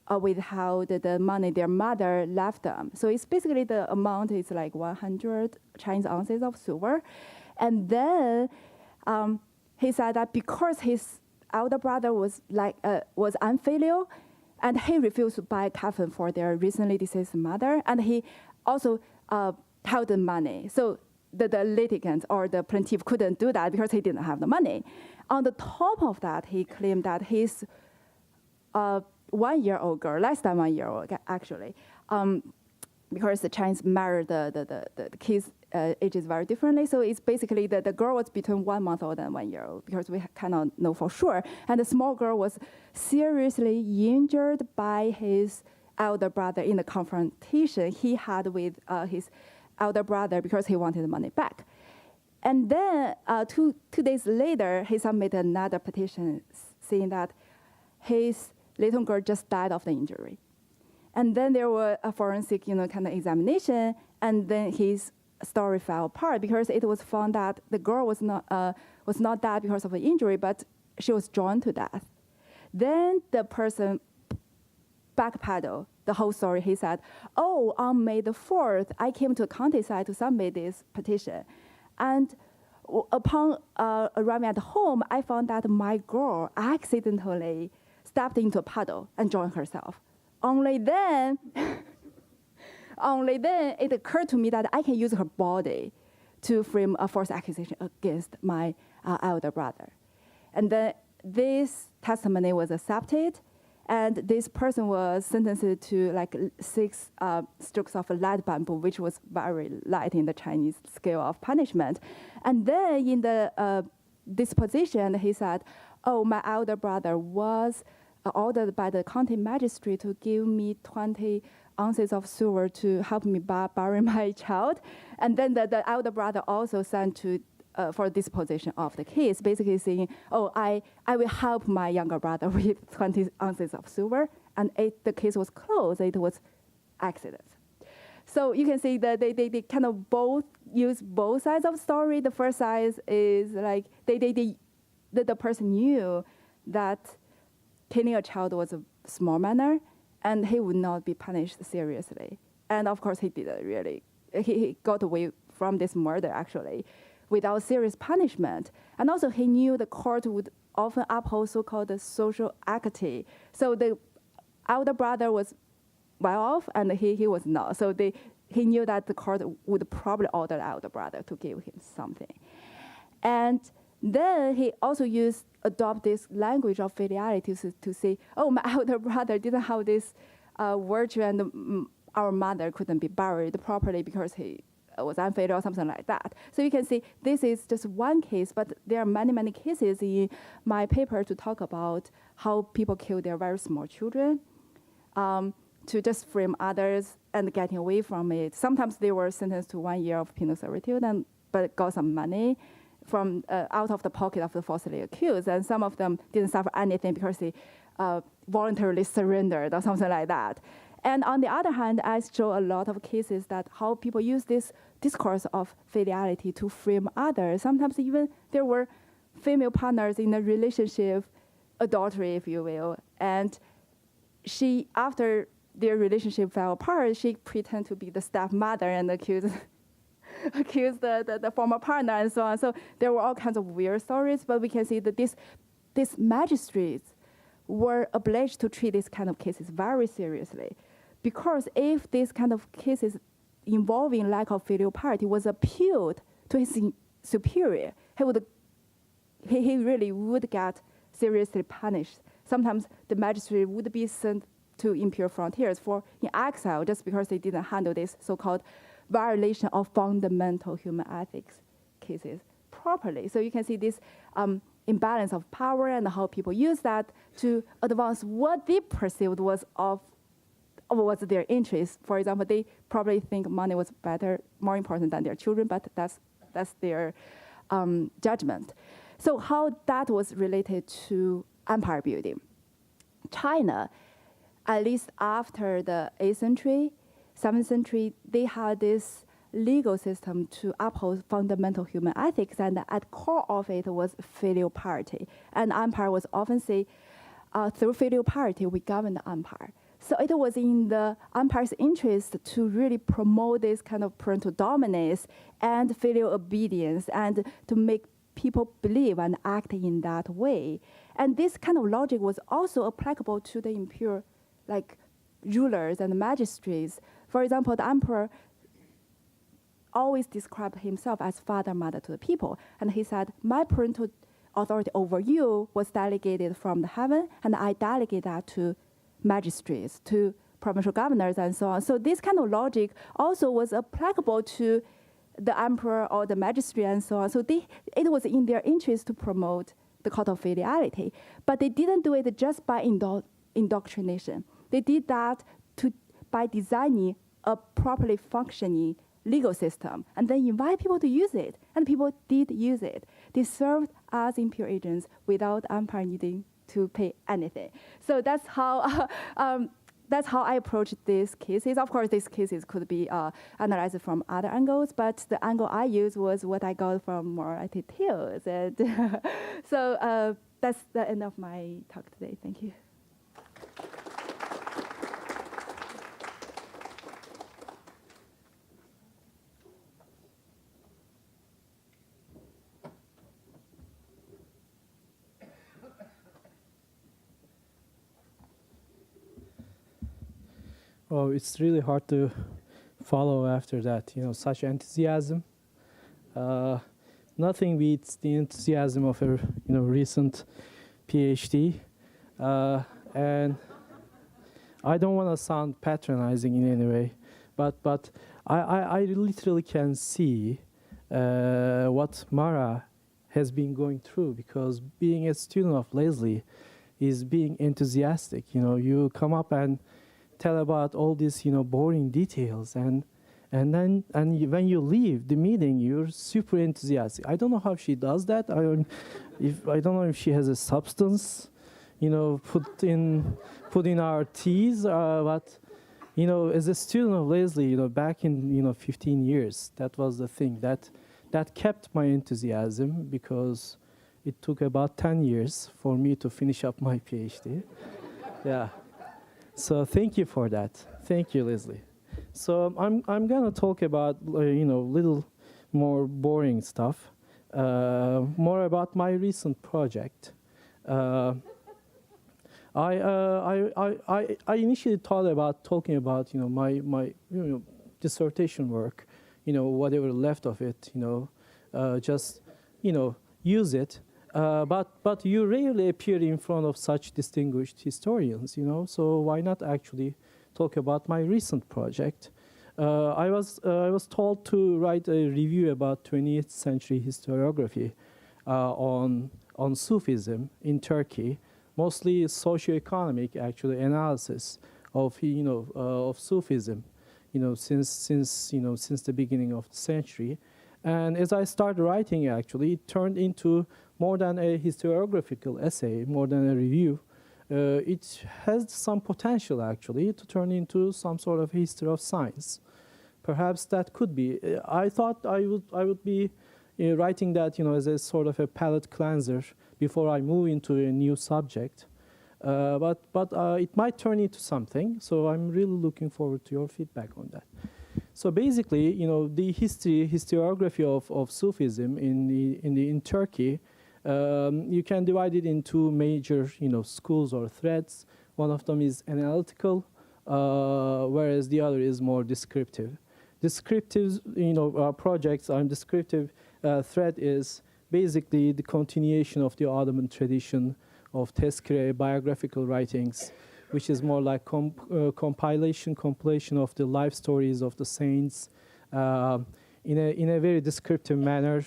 Speaker 5: withheld the money their mother left them. So it's basically the amount is like 100 Chinese ounces of silver. And then he said that because his elder brother was unfilial, and he refused to buy a coffin for their recently deceased mother, and he also held the money. So the litigant or the plaintiff couldn't do that because he didn't have the money. On the top of that, he claimed that his 1-year-old girl, less than 1 year old actually, because the Chinese married the kids' ages very differently. So it's basically the girl was between 1 month old and 1 year old because we cannot know for sure. And the small girl was seriously injured by his elder brother in the confrontation he had with his elder brother because he wanted the money back. And then 2 days later, he submitted another petition saying that his little girl just died of the injury. And then there was a forensic, kind of examination, and then his story fell apart because it was found that the girl was not dead because of the injury, but she was drawn to death. Then the person backpedaled the whole story. He said, "Oh, on May the 4th, I came to a countryside to submit this petition, and upon arriving at home, I found that my girl accidentally stepped into a puddle and drowned herself. Only then it occurred to me that I can use her body to frame a false accusation against my elder brother." And then this testimony was accepted, and this person was sentenced to like 6 strokes of lead bamboo, which was very light in the Chinese scale of punishment. And then in the disposition, he said, "Oh, my elder brother was ordered by the county magistrate to give me 20 ounces of silver to help me bury my child." And then the elder brother also sent to for disposition of the case, basically saying, "Oh, I will help my younger brother with 20 ounces of silver." And the case was closed. It was accident. So you can see that they kind of both use both sides of the story. The first side is like the person knew that killing a child was a small matter, and he would not be punished seriously. And of course, he didn't really. He got away from this murder, actually, without serious punishment. And also, he knew the court would often uphold so-called social equity. So the elder brother was well off, and he was not. So he knew that the court would probably order the elder brother to give him something. And then he also adopt this language of filiality to say, "Oh, my elder brother didn't have this virtue, and our mother couldn't be buried properly because he was unfilial," or something like that. So you can see this is just one case, but there are many, many cases in my paper to talk about how people kill their very small children to just frame others and getting away from it. Sometimes they were sentenced to 1 year of penal servitude, but got some money from out of the pocket of the falsely accused, and some of them didn't suffer anything because they voluntarily surrendered or something like that. And on the other hand, I show a lot of cases that how people use this discourse of filiality to frame others. Sometimes even there were female partners in a relationship, adultery, if you will, and she, after their relationship fell apart, she pretended to be the stepmother and accused the former partner and so on. So there were all kinds of weird stories, but we can see that these magistrates were obliged to treat these kind of cases very seriously, because if this kind of cases involving lack of filial piety was appealed to his superior, he really would get seriously punished. Sometimes the magistrate would be sent to imperial frontiers in exile just because they didn't handle this so-called violation of fundamental human ethics cases properly. So you can see this imbalance of power and how people use that to advance what they perceived was their interest. For example, they probably think money was more important than their children, but that's their judgment. So how that was related to empire building. China, at least after the 8th century, 7th century, they had this legal system to uphold fundamental human ethics, and at core of it was filial piety. And empire was often say, through filial piety, we govern the empire. So it was in the empire's interest to really promote this kind of parental dominance and filial obedience, and to make people believe and act in that way. And this kind of logic was also applicable to the imperial, rulers and magistrates. For example, the emperor always described himself as father, mother to the people. And he said, "My parental authority over you was delegated from the heaven, and I delegate that to magistrates, to provincial governors, and so on." So this kind of logic also was applicable to the emperor or the magistrate and so on. So it was in their interest to promote the cult of filiality. But they didn't do it just by indoctrination. They did that by designing a properly functioning legal system, and then invite people to use it. And people did use it. They served as imperial agents without empire needing to pay anything. So that's how I approach these cases. Of course, these cases could be analyzed from other angles, but the angle I used was what I got from more details. And so that's the end of my talk today. Thank you.
Speaker 7: Oh, it's really hard to follow after that. You know, such enthusiasm. Nothing beats the enthusiasm of a recent PhD, and I don't want to sound patronizing in any way, but I literally can see what Mara has been going through, because being a student of Leslie is being enthusiastic. You know, you come up and tell about all these boring details, and then when you leave the meeting, you're super enthusiastic. I don't know how she does that. I don't know if she has a substance, put in our teas, but as a student of Leslie, back in 15 years, that was the thing that kept my enthusiasm, because it took about 10 years for me to finish up my PhD. Yeah. So thank you for that. Thank you, Leslie. So I'm gonna talk about little more boring stuff, more about my recent project. I initially thought about talking about my dissertation work, whatever left of it, just use it. But you rarely appear in front of such distinguished historians, so why not actually talk about my recent project? I was told to write a review about 20th century historiography on Sufism in Turkey, mostly socioeconomic actually analysis of of Sufism, since the beginning of the century. And as I started writing, actually, it turned into more than a historiographical essay, more than a review. It has some potential, actually, to turn into some sort of history of science. Perhaps that could be. I thought I would be writing that, as a sort of a palate cleanser before I move into a new subject. But it might turn into something. So I'm really looking forward to your feedback on that. So basically, the historiography of Sufism in Turkey, you can divide it into major, schools or threads. One of them is analytical, whereas the other is more descriptive. Descriptive, projects. Descriptive thread is basically the continuation of the Ottoman tradition of tezkere, biographical writings, which is more like compilation of the life stories of the saints in a very descriptive manner.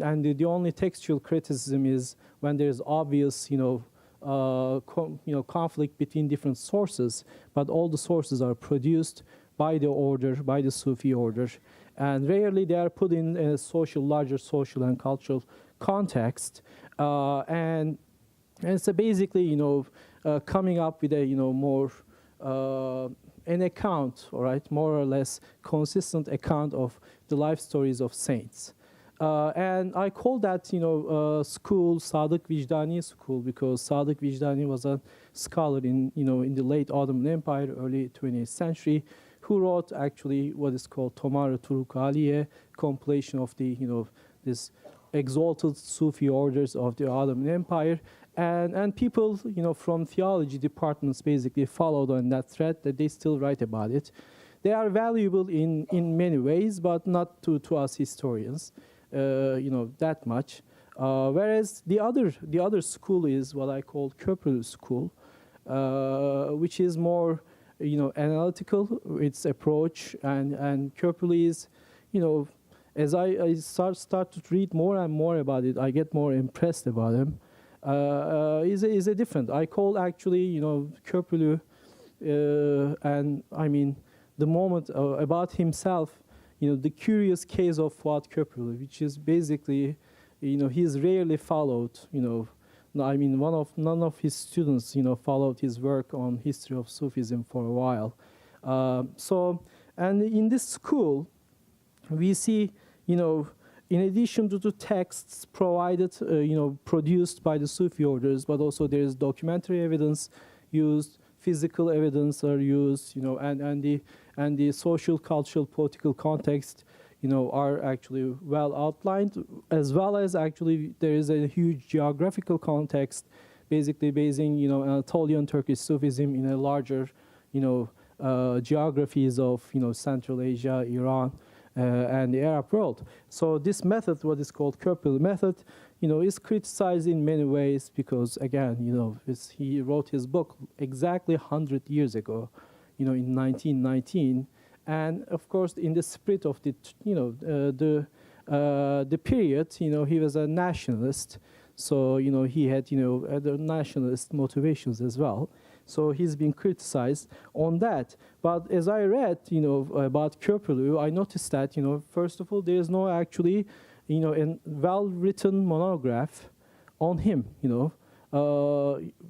Speaker 7: And the only textual criticism is when there's obvious, conflict between different sources, but all the sources are produced by the order, by the Sufi order, and rarely they are put in a larger social and cultural context. And so basically, coming up with a, more an account, all right, more or less consistent account of the life stories of saints. And I call that, school Sadık Vicdani school, because Sadık Vicdani was a scholar in the late Ottoman Empire, early 20th century, who wrote actually what is called Tomar-ı Turuk Aliye, compilation of the, this exalted Sufi orders of the Ottoman Empire. And people, from theology departments basically followed on that thread, that they still write about it. They are valuable in many ways, but not to us historians, that much. Whereas the other school is what I call Köprülü school, which is more, analytical, its approach, and Köprülü is, as I start to read more and more about it, I get more impressed about him. Is a different. I call actually, Köprülü, and I mean the moment about himself, the curious case of Fuat Köprülü, which is basically, he's rarely followed. I mean, none of his students, followed his work on history of Sufism for a while. And in this school, we see, in addition to the texts provided, produced by the Sufi orders, but also there is documentary evidence used, physical evidence are used, and the social, cultural, political context, are actually well outlined, as well as actually there is a huge geographical context, basically basing, Anatolian Turkish Sufism in a larger, geographies of Central Asia, Iran, and the Arab world. So this method, what is called Köprülü method, is criticized in many ways because, again, he wrote his book exactly 100 years ago, in 1919, and of course, in the spirit of the period, he was a nationalist, so he had other nationalist motivations as well. So he's been criticized on that. But as I read, about Köprülü, I noticed that, first of all, there is no actually, a well-written monograph on him.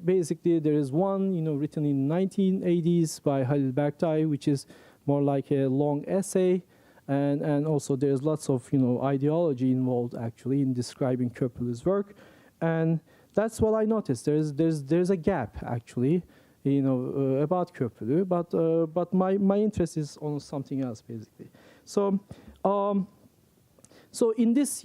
Speaker 7: Basically, there is one, written in 1980s by Halil Berktay, which is more like a long essay, and also there's lots of ideology involved actually in describing Köprülü's work, and that's what I noticed. There's a gap actually. About Köprülü, but my interest is on something else basically. So in this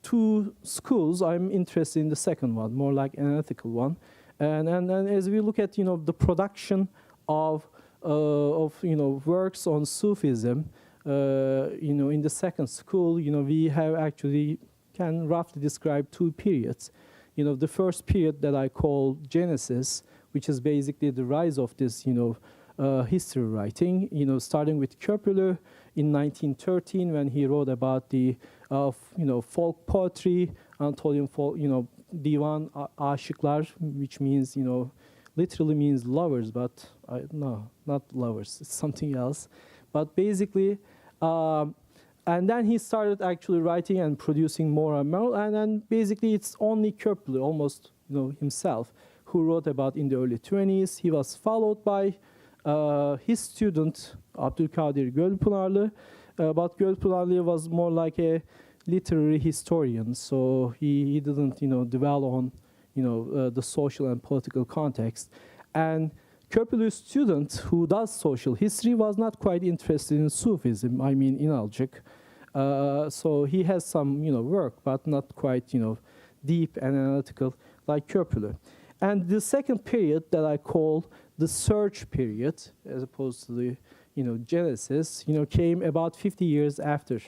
Speaker 7: two schools, I'm interested in the second one, more like analytical one, and as we look at the production of works on Sufism, in the second school, we have actually can roughly describe two periods. The first period that I call Genesis, which is basically the rise of this, history writing, starting with Köprülü in 1913 when he wrote about the, folk poetry, Anatolian folk, divan aşıklar, which means, literally means lovers, but no, not lovers, it's something else. But basically, and then he started actually writing and producing more and more, and then basically it's only Köprülü, almost, himself, who wrote about in the early 20s. He was followed by his student, Abdülkadir Gölpınarlı, but Gölpınarlı was more like a literary historian, so he didn't, dwell on, the social and political context. And Köprülü's student, who does social history, was not quite interested in Sufism, I mean inalcık. So he has some, work, but not quite, deep and analytical like Köprülü. And the second period that I call the search period, as opposed to the, Genesis, came about 50 years after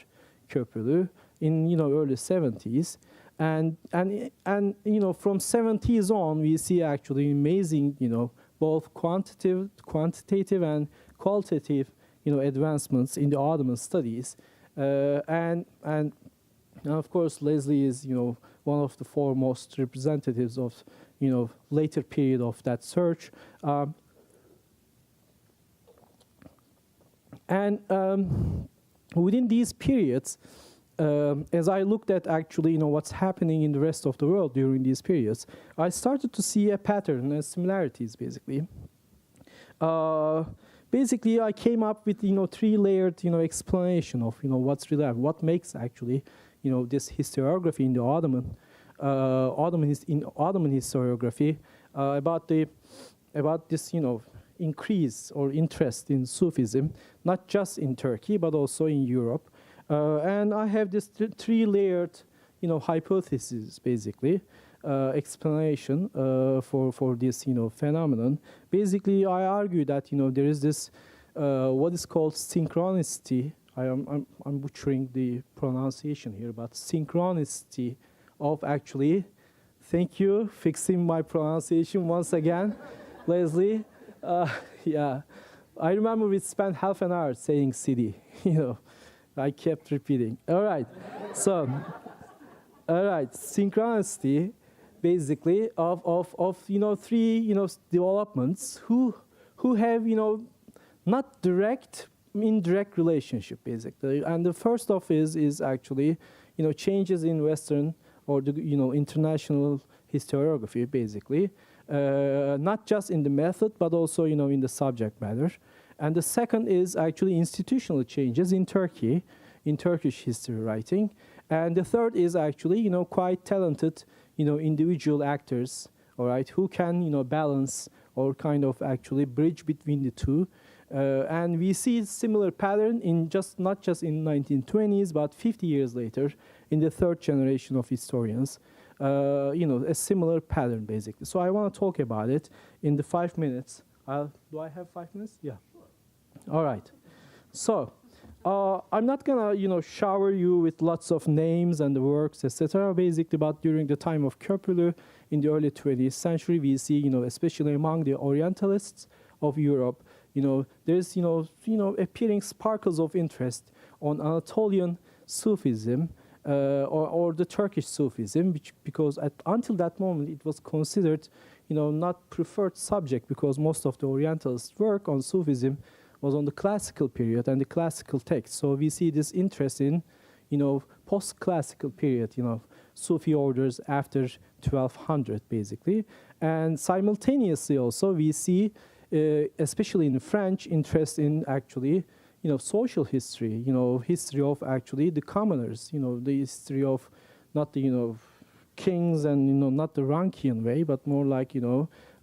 Speaker 7: Köprülü in, early 70s. And from 70s on, we see actually amazing, both quantitative and qualitative, advancements in the Ottoman studies. And of course, Leslie is, one of the foremost representatives of, later period of that search. Within these periods, as I looked at actually, what's happening in the rest of the world during these periods, I started to see a pattern and similarities, basically. Basically, I came up with, three-layered, explanation of, what's really, what makes actually, this historiography in the Ottoman historiography about this, increase or interest in Sufism, not just in Turkey but also in Europe, and I have this three-layered, hypothesis basically, explanation for this, phenomenon. Basically, I argue that there is this what is called synchronicity. I'm butchering the pronunciation here, but synchronicity of actually, thank you, fixing my pronunciation once again, Leslie. Yeah, I remember we spent half an hour saying city, I kept repeating. All right, so, synchronicity, basically, of three, developments who have, not direct, indirect relationship, basically. And the first of is actually, changes in Western or the, international historiography, basically, not just in the method, but also, in the subject matter. And the second is actually institutional changes in Turkey, in Turkish history writing. And the third is actually, quite talented, individual actors, all right, who can, balance or kind of actually bridge between the two. And we see similar pattern in not just in 1920s, but 50 years later, in the third generation of historians, a similar pattern, basically. So I want to talk about it in the 5 minutes. Do I have 5 minutes? Yeah. All right. So I'm not gonna, shower you with lots of names and the works, etc. Basically, but during the time of Köprülü in the early 20th century, we see, especially among the Orientalists of Europe, there's, appearing sparkles of interest on Anatolian Sufism or the Turkish Sufism, because until that moment it was considered, not preferred subject, because most of the Orientalists' work on Sufism was on the classical period and the classical text. So we see this interest in, post-classical period, Sufi orders after 1200, basically. And simultaneously also we see, especially in French, interest in actually, social history, history of actually the commoners, the history of not the, kings and, not the Rankian way, but more like,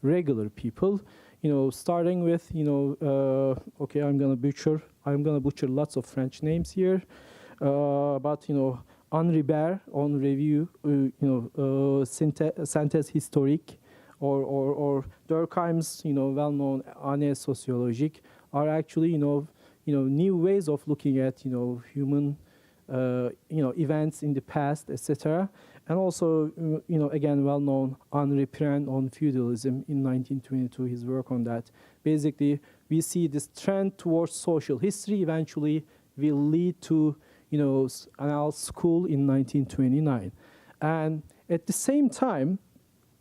Speaker 7: regular people. Starting with, okay, I'm gonna butcher lots of French names here, but Henri Ber on review, synthèse historique, or Durkheim's, well-known Année sociologique, are actually, new ways of looking at, human, events in the past, etc. And also, again, well-known Henri Pirenne on feudalism in 1922, his work on that. Basically, we see this trend towards social history eventually will lead to, Annales School in 1929. And at the same time,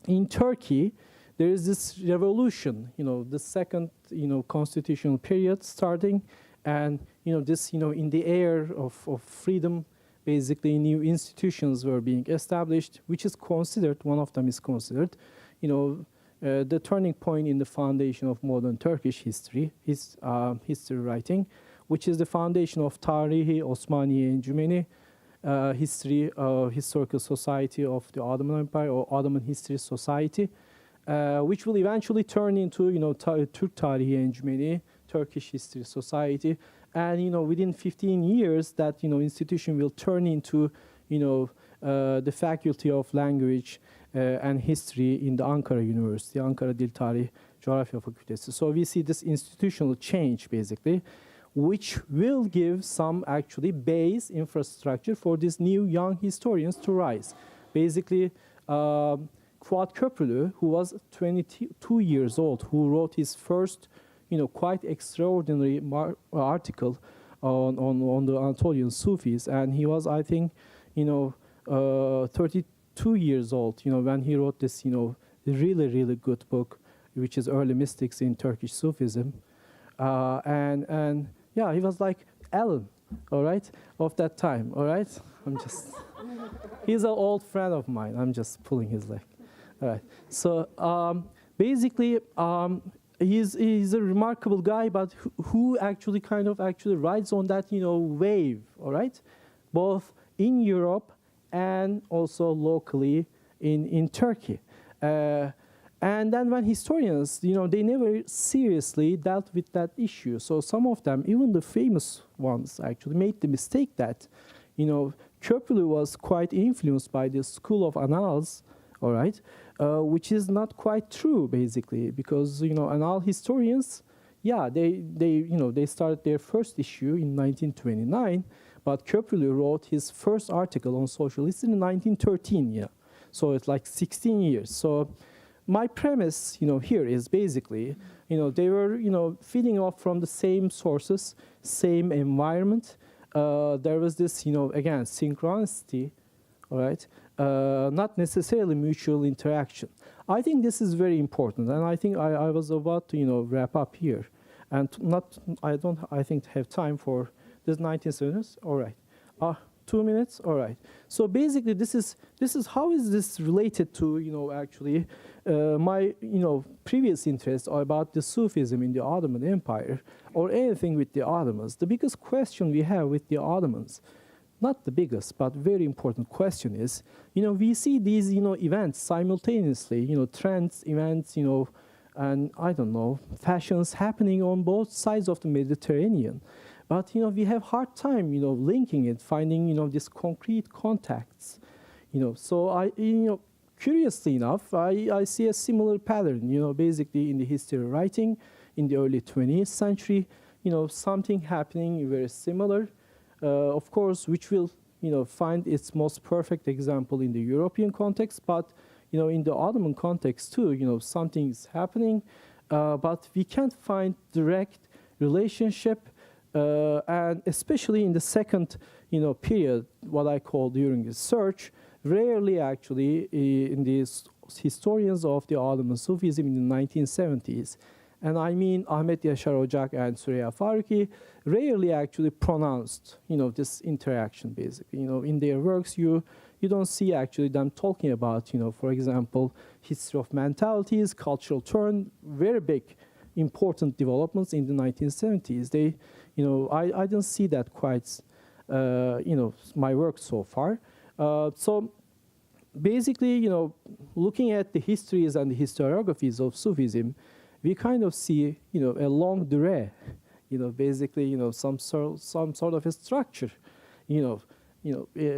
Speaker 7: in Turkey, there is this revolution, the second, constitutional period starting, and, this, in the air of freedom, basically new institutions were being established, which is considered, one of them is considered, the turning point in the foundation of modern Turkish history, history writing, which is the foundation of Tarihi Osmaniye Encümeni, historical society of the Ottoman Empire, or Ottoman History Society, which will eventually turn into, Türk Tarihi Encümeni, Turkish History Society. And, within 15 years, that, institution will turn into, the Faculty of Language and History in the Ankara University, Ankara Dil Tarih Coğrafya Fakültesi. So we see this institutional change, basically, which will give some, actually, base infrastructure for these new young historians to rise. Basically, Fuat Köprülü, who was 22 years old, who wrote his first quite extraordinary article on the Anatolian Sufis, and he was, I think, 32 years old, when he wrote this, really, really good book, which is Early Mystics in Turkish Sufism, and yeah, he was like Ellen, all right, of that time, all right. He's an old friend of mine. I'm just pulling his leg, all right. So basically. He's a remarkable guy, but who actually rides on that, wave, all right? Both in Europe and also locally in Turkey. And then when historians, they never seriously dealt with that issue. So some of them, even the famous ones, actually made the mistake that, Köprülü was quite influenced by the school of Annals, all right? Which is not quite true, basically, because annal historians, yeah, they started their first issue in 1929, but Köprülü wrote his first article on social history in 1913, yeah. So it's like 16 years. So my premise, here is basically, they were, feeding off from the same sources, same environment. There was this, again, synchronicity, all right? Not necessarily mutual interaction. I think this is very important, and I think I was about to, wrap up here, and I think have time for this 19 seconds. All right, 2 minutes. All right. So basically, this is how is this related to, actually, my, previous interest about the Sufism in the Ottoman Empire or anything with the Ottomans. The biggest question we have with the Ottomans. Not the biggest, but very important question is, we see these, events simultaneously, trends, events, and I don't know, fashions happening on both sides of the Mediterranean. But, we have hard time, linking it, finding, these concrete contacts, So curiously enough, I see a similar pattern, basically in the history writing in the early 20th century, something happening very similar, of course, which will find its most perfect example in the European context, but in the Ottoman context too, something is happening, but we can't find direct relationship, and especially in the second period, what I call during research, rarely actually in these historians of the Ottoman Sufism in the 1970s, and I mean Ahmet Yaşar Ocak and Süreyya Farukhi, rarely actually pronounced this interaction basically. In their works you don't see actually them talking about for example history of mentalities, cultural turn, very big important developments in the 1970s. They I didn't see that quite my work so far. So basically looking at the histories and the historiographies of Sufism, we kind of see a long durée, basically some sort of a structure,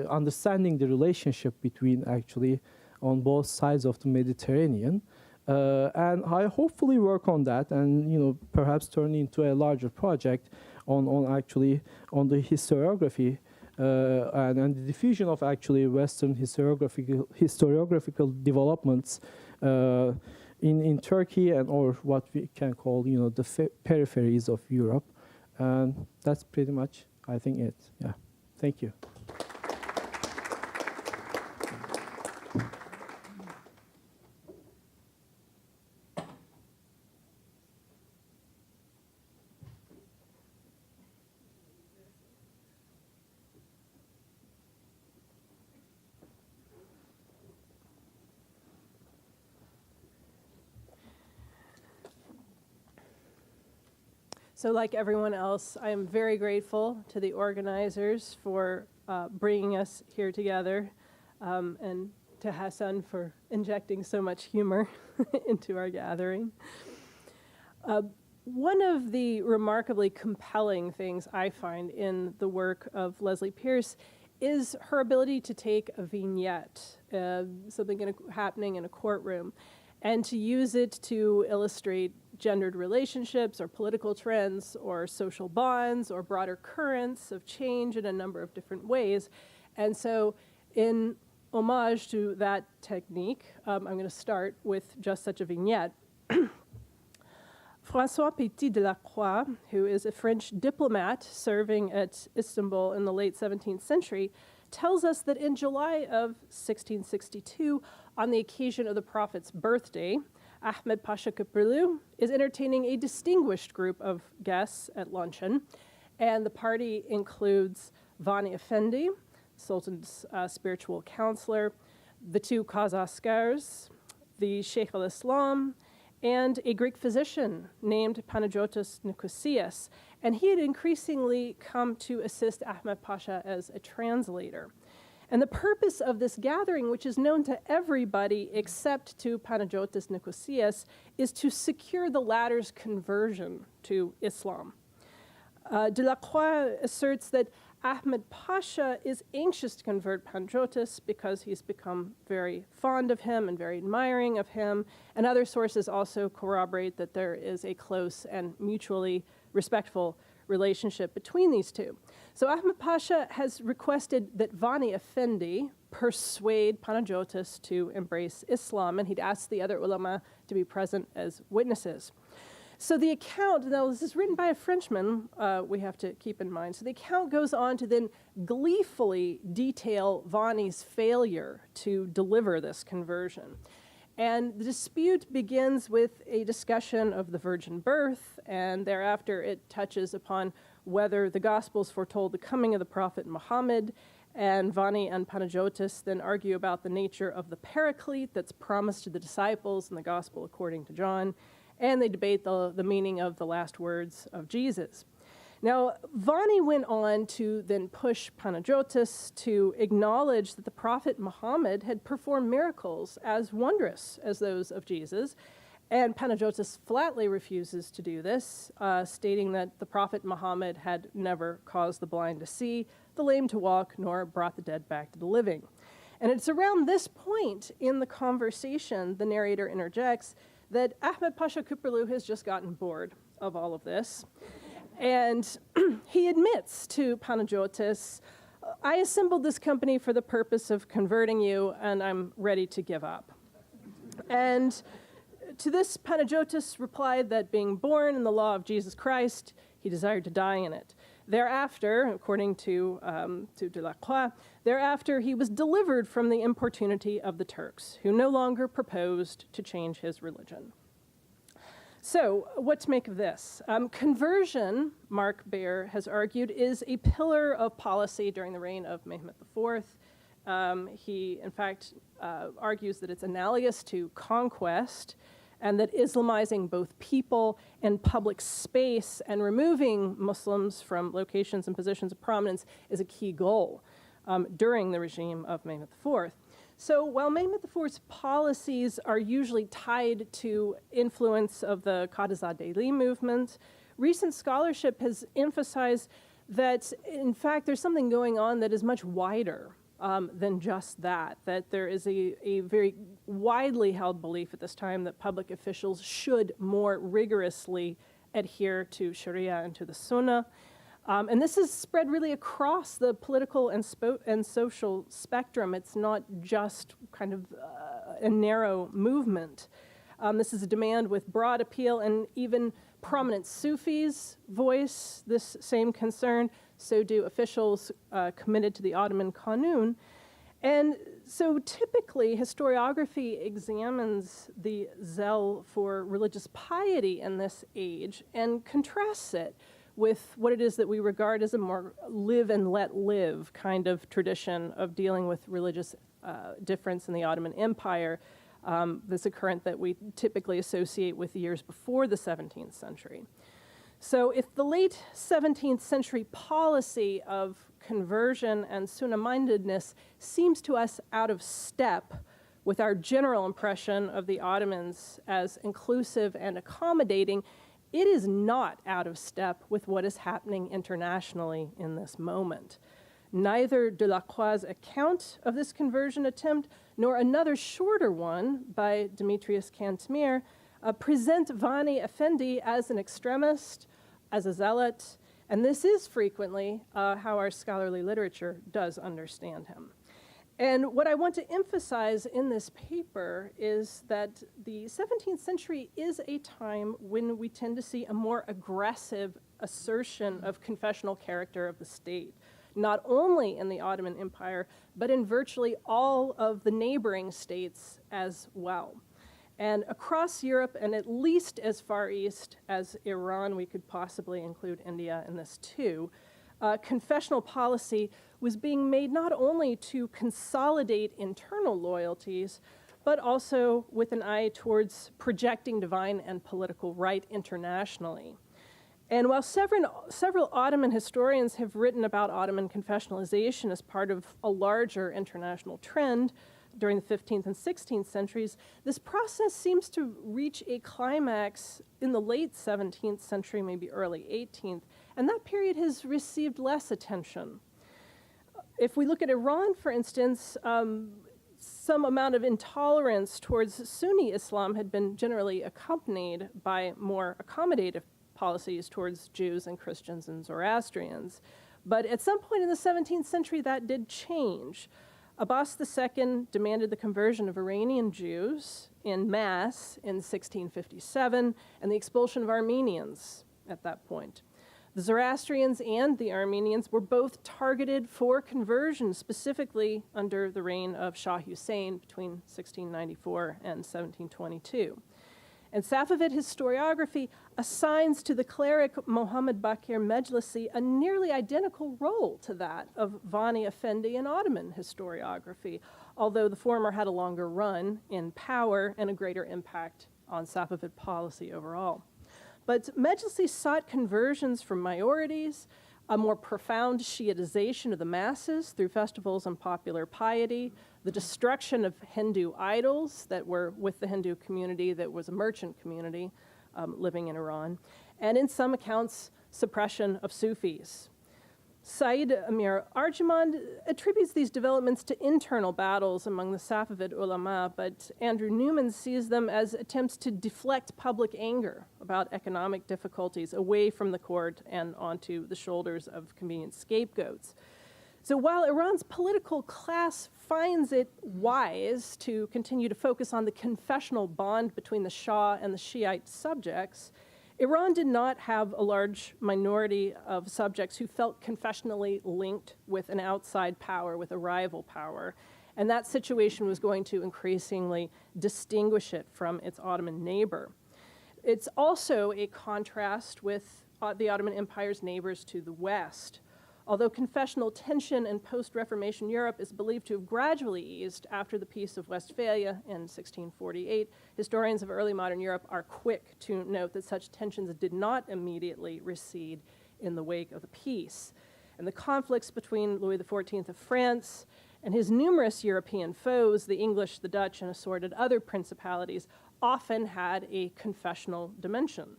Speaker 7: understanding the relationship between actually on both sides of the Mediterranean, and I hopefully work on that and perhaps turn into a larger project on actually on the historiography and the diffusion of actually Western historiographical developments in Turkey and or what we can call the peripheries of Europe, and that's pretty much I think it. Yeah, thank you.
Speaker 2: So like everyone else, I am very grateful to the organizers for bringing us here together, and to Hassan for injecting so much humor into our gathering. One of the remarkably compelling things I find in the work of Leslie Peirce is her ability to take a vignette, something happening in a courtroom, and to use it to illustrate gendered relationships or political trends or social bonds or broader currents of change in a number of different ways. And so in homage to that technique, I'm going to start with just such a vignette. François Petit de la Croix, who is a French diplomat serving at Istanbul in the late 17th century, tells us that in July of 1662, on the occasion of the Prophet's birthday, Ahmed Pasha Köprülü is entertaining a distinguished group of guests at luncheon, and the party includes Vani Effendi, Sultan's spiritual counselor, the two Kazaskars, the Sheikh al-Islam, and a Greek physician named Panagiotis Nikosias, and he had increasingly come to assist Ahmed Pasha as a translator. And the purpose of this gathering, which is known to everybody except to Panagiotis Nikosias, is to secure the latter's conversion to Islam. De la Croix asserts that Ahmed Pasha is anxious to convert Panagiotis because he's become very fond of him and very admiring of him, and other sources also corroborate that there is a close and mutually respectful relationship between these two. So Ahmed Pasha has requested that Vani Effendi persuade Panagiotis to embrace Islam, and he'd asked the other ulama to be present as witnesses. So the account, now this is written by a Frenchman, we have to keep in mind. So the account goes on to then gleefully detail Vani's failure to deliver this conversion. And the dispute begins with a discussion of the virgin birth, and thereafter it touches upon whether the Gospels foretold the coming of the Prophet Muhammad, and Vani and Panagiotis then argue about the nature of the paraclete that's promised to the disciples in the Gospel according to John, and they debate the meaning of the last words of Jesus. Now, Vani went on to then push Panagiotis to acknowledge that the Prophet Muhammad had performed miracles as wondrous as those of Jesus, and Panagiotis flatly refuses to do this, stating that the Prophet Muhammad had never caused the blind to see, the lame to walk, nor brought the dead back to the living. And it's around this point in the conversation, the narrator interjects, that Ahmed Pasha Köprülü has just gotten bored of all of this. And he admits to Panagiotis, I assembled this company for the purpose of converting you, and I'm ready to give up. And to this, Panagiotis replied that being born in the law of Jesus Christ, he desired to die in it. Thereafter, according to Delacroix, thereafter he was delivered from the importunity of the Turks, who no longer proposed to change his religion. So, what to make of this? Conversion, Mark Baer has argued, is a pillar of policy during the reign of Mehmed IV. He, in fact, argues that it's analogous to conquest, and that Islamizing both people and public space and removing Muslims from locations and positions of prominence is a key goal during the regime of Mehmed IV. So while Mehmed IV's policies are usually tied to influence of the Qadazadeli movement, recent scholarship has emphasized that, in fact, there's something going on that is much wider than just that there is a very widely held belief at this time that public officials should more rigorously adhere to Sharia and to the Sunnah. And this is spread really across the political and social spectrum. It's not just kind of a narrow movement. This is a demand with broad appeal, and even prominent Sufis voice this same concern. So do officials committed to the Ottoman Qanun. And so typically, historiography examines the zeal for religious piety in this age and contrasts it with what it is that we regard as a more live and let live kind of tradition of dealing with religious difference in the Ottoman Empire. This a current that we typically associate with the years before the 17th century. So if the late 17th century policy of conversion and Sunnah-mindedness seems to us out of step with our general impression of the Ottomans as inclusive and accommodating, it is not out of step with what is happening internationally in this moment. Neither Delacroix's account of this conversion attempt nor another shorter one by Demetrius Cantemir present Vani Effendi as an extremist, as a zealot, and this is frequently how our scholarly literature does understand him. And what I want to emphasize in this paper is that the 17th century is a time when we tend to see a more aggressive assertion of confessional character of the state, not only in the Ottoman Empire, but in virtually all of the neighboring states as well. And across Europe, and at least as far east as Iran, we could possibly include India in this too, confessional policy was being made not only to consolidate internal loyalties, but also with an eye towards projecting divine and political right internationally. And while several Ottoman historians have written about Ottoman confessionalization as part of a larger international trend during the 15th and 16th centuries, this process seems to reach a climax in the late 17th century, maybe early 18th, and that period has received less attention. If we look at Iran, for instance, some amount of intolerance towards Sunni Islam had been generally accompanied by more accommodative policies towards Jews and Christians and Zoroastrians. But at some point in the 17th century, that did change. Abbas II demanded the conversion of Iranian Jews en masse in 1657 and the expulsion of Armenians at that point. The Zoroastrians and the Armenians were both targeted for conversion, specifically under the reign of Shah Hussein between 1694 and 1722. And Safavid historiography assigns to the cleric Mohammad Bakir Mejlisi a nearly identical role to that of Vani Effendi in Ottoman historiography, although the former had a longer run in power and a greater impact on Safavid policy overall. But Mejlisi sought conversions from minorities, a more profound Shiitization of the masses through festivals and popular piety, the destruction of Hindu idols that were with the Hindu community that was a merchant community living in Iran, and in some accounts, suppression of Sufis. Said Amir Arjumand attributes these developments to internal battles among the Safavid ulama, but Andrew Newman sees them as attempts to deflect public anger about economic difficulties away from the court and onto the shoulders of convenient scapegoats. So while Iran's political class finds it wise to continue to focus on the confessional bond between the Shah and the Shiite subjects, Iran did not have a large minority of subjects who felt confessionally linked with an outside power, with a rival power. And that situation was going to increasingly distinguish it from its Ottoman neighbor. It's also a contrast with the Ottoman Empire's neighbors to the west. Although confessional tension in post-Reformation Europe is believed to have gradually eased after the Peace of Westphalia in 1648, historians of early modern Europe are quick to note that such tensions did not immediately recede in the wake of the peace. And the conflicts between Louis XIV of France and his numerous European foes, the English, the Dutch, and assorted other principalities, often had a confessional dimension.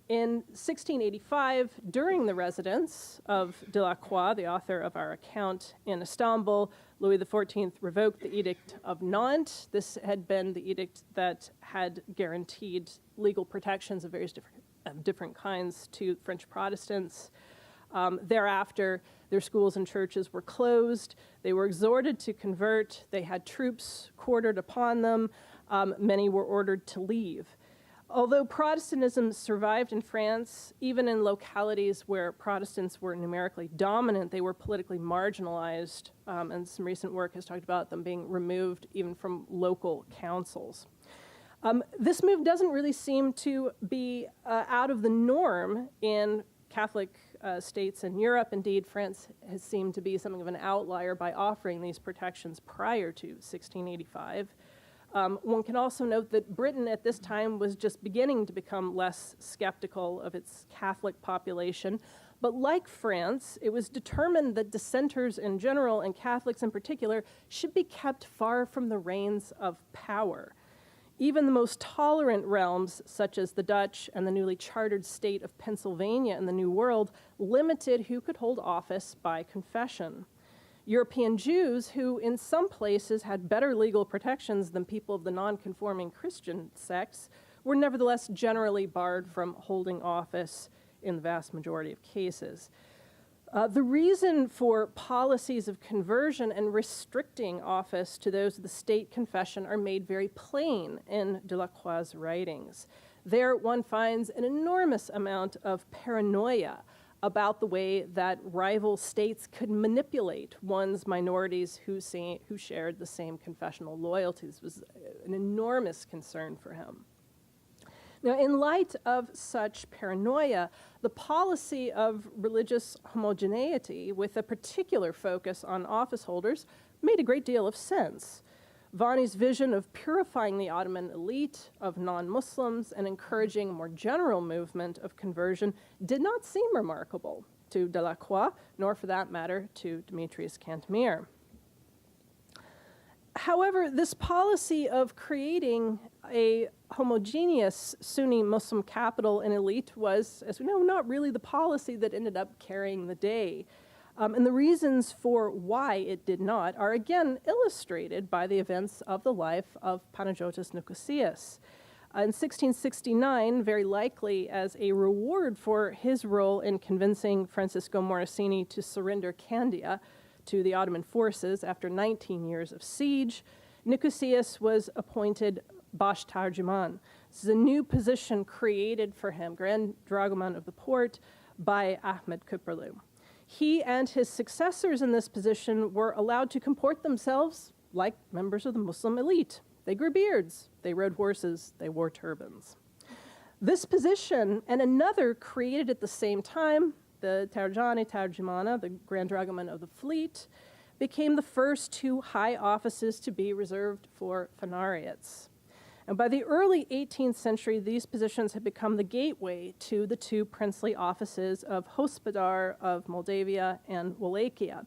Speaker 2: In 1685, during the residence of Delacroix, the author of our account in Istanbul, Louis XIV revoked the Edict of Nantes. This had been the edict that had guaranteed legal protections of various different kinds to French Protestants. Thereafter, their schools and churches were closed. They were exhorted to convert. They had troops quartered upon them. Many were ordered to leave. Although Protestantism survived in France, even in localities where Protestants were numerically dominant, they were politically marginalized, and some recent work has talked about them being removed even from local councils. This move doesn't really seem to be out of the norm in Catholic states in Europe. Indeed, France has seemed to be something of an outlier by offering these protections prior to 1685. One can also note that Britain at this time was just beginning to become less skeptical of its Catholic population. But like France, it was determined that dissenters in general and Catholics in particular should be kept far from the reins of power. Even the most tolerant realms, such as the Dutch and the newly chartered state of Pennsylvania in the New World, limited who could hold office by confession. European Jews, who in some places had better legal protections than people of the non-conforming Christian sects, were nevertheless generally barred from holding office in the vast majority of cases. The reason for policies of conversion and restricting office to those of the state confession are made very plain in Delacroix's writings. There one finds an enormous amount of paranoia about the way that rival states could manipulate one's minorities who shared the same confessional loyalties. This was an enormous concern for him. Now, in light of such paranoia, the policy of religious homogeneity, with a particular focus on office holders, made a great deal of sense. Vani's vision of purifying the Ottoman elite of non-Muslims and encouraging a more general movement of conversion did not seem remarkable to Delacroix, nor for that matter to Demetrius Cantemir. However, this policy of creating a homogeneous Sunni Muslim capital and elite was, as we know, not really the policy that ended up carrying the day. And the reasons for why it did not are again illustrated by the events of the life of Panagiotis Nicosia. In 1669, very likely as a reward for his role in convincing Francisco Morosini to surrender Candia to the Ottoman forces after 19 years of siege, Nicosia was appointed Bash Tarjuman. This is a new position created for him, Grand Dragoman of the Porte, by Ahmed Köprülü. He and his successors in this position were allowed to comport themselves like members of the Muslim elite. They grew beards, they rode horses, they wore turbans. This position and another created at the same time, the Tarjani Tarjumana, the Grand Dragoman of the Fleet, became the first two high offices to be reserved for phanariates. And by the early 18th century, these positions had become the gateway to the two princely offices of Hospodar of Moldavia and Wallachia.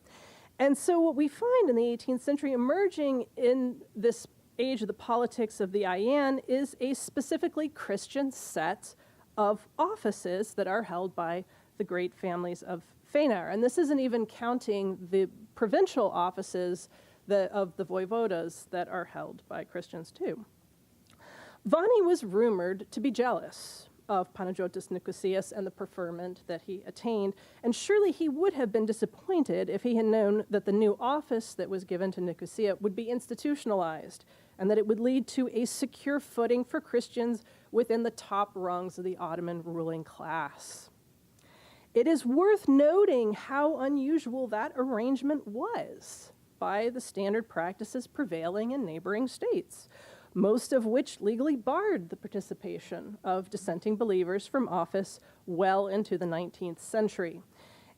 Speaker 2: And so what we find in the 18th century emerging in this age of the politics of the Ayan is a specifically Christian set of offices that are held by the great families of Fener. And this isn't even counting the provincial offices of the voivodas that are held by Christians too. Vani was rumored to be jealous of Panayotis Nicosias and the preferment that he attained, and surely he would have been disappointed if he had known that the new office that was given to Nicosia would be institutionalized, and that it would lead to a secure footing for Christians within the top rungs of the Ottoman ruling class. It is worth noting how unusual that arrangement was by the standard practices prevailing in neighboring states, most of which legally barred the participation of dissenting believers from office well into the 19th century.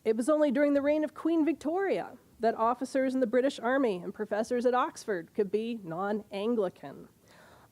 Speaker 2: It was only during the reign of Queen Victoria that officers in the British Army and professors at Oxford could be non-Anglican.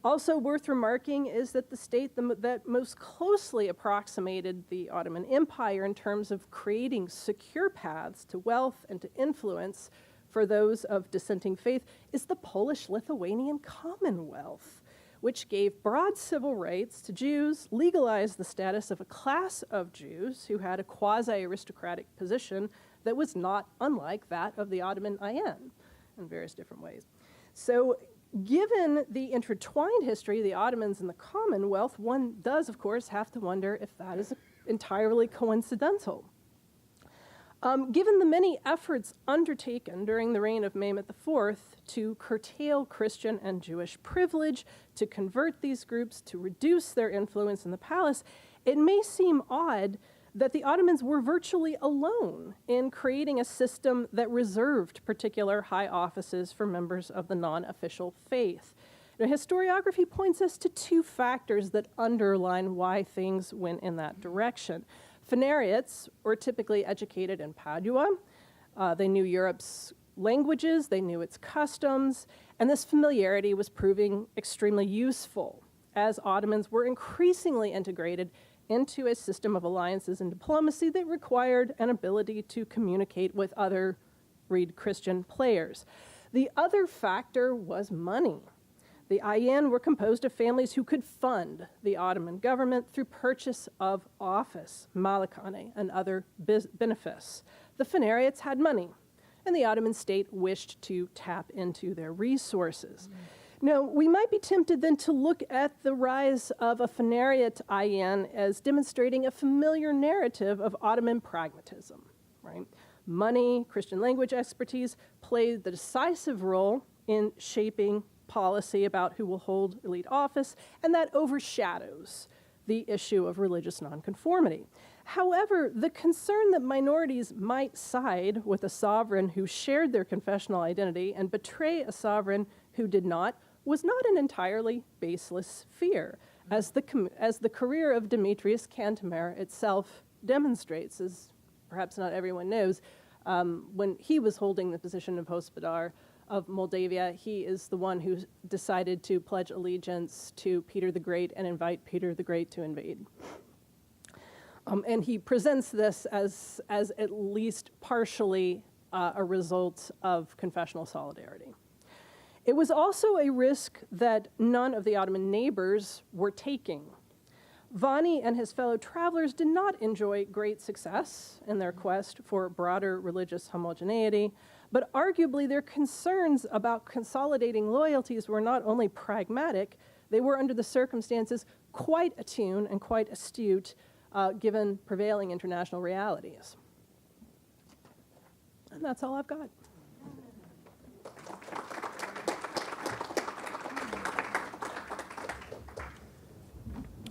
Speaker 2: Also worth remarking is that the state that most closely approximated the Ottoman Empire in terms of creating secure paths to wealth and to influence for those of dissenting faith is the Polish-Lithuanian Commonwealth, which gave broad civil rights to Jews, legalized the status of a class of Jews who had a quasi-aristocratic position that was not unlike that of the Ottoman Ayan in various different ways. So given the intertwined history of the Ottomans and the Commonwealth, one does, of course, have to wonder if that is entirely coincidental. Given the many efforts undertaken during the reign of Mehmet IV to curtail Christian and Jewish privilege, to convert these groups, to reduce their influence in the palace, it may seem odd that the Ottomans were virtually alone in creating a system that reserved particular high offices for members of the non-official faith. Now, historiography points us to two factors that underline why things went in that direction. Phanariates were typically educated in Padua. They knew Europe's languages, they knew its customs, and this familiarity was proving extremely useful as Ottomans were increasingly integrated into a system of alliances and diplomacy that required an ability to communicate with other Christian players. The other factor was money. The Ayan were composed of families who could fund the Ottoman government through purchase of office, malakane, and other benefice. The Phanariates had money, and the Ottoman state wished to tap into their resources. Now, we might be tempted then to look at the rise of a Phanariate Ayan as demonstrating a familiar narrative of Ottoman pragmatism, right? Money, Christian language expertise played the decisive role in shaping policy about who will hold elite office, and that overshadows the issue of religious nonconformity. However, the concern that minorities might side with a sovereign who shared their confessional identity and betray a sovereign who did not was not an entirely baseless fear, as the career of Demetrius Cantemir itself demonstrates, as perhaps not everyone knows. When he was holding the position of Hospodar of Moldavia, he is the one who decided to pledge allegiance to Peter the Great and invite Peter the Great to invade. And he presents this as at least partially a result of confessional solidarity. It was also a risk that none of the Ottoman neighbors were taking. Vani and his fellow travelers did not enjoy great success in their quest for broader religious homogeneity, but arguably their concerns about consolidating loyalties were not only pragmatic, they were under the circumstances quite attuned and quite astute given prevailing international realities. And that's all I've got.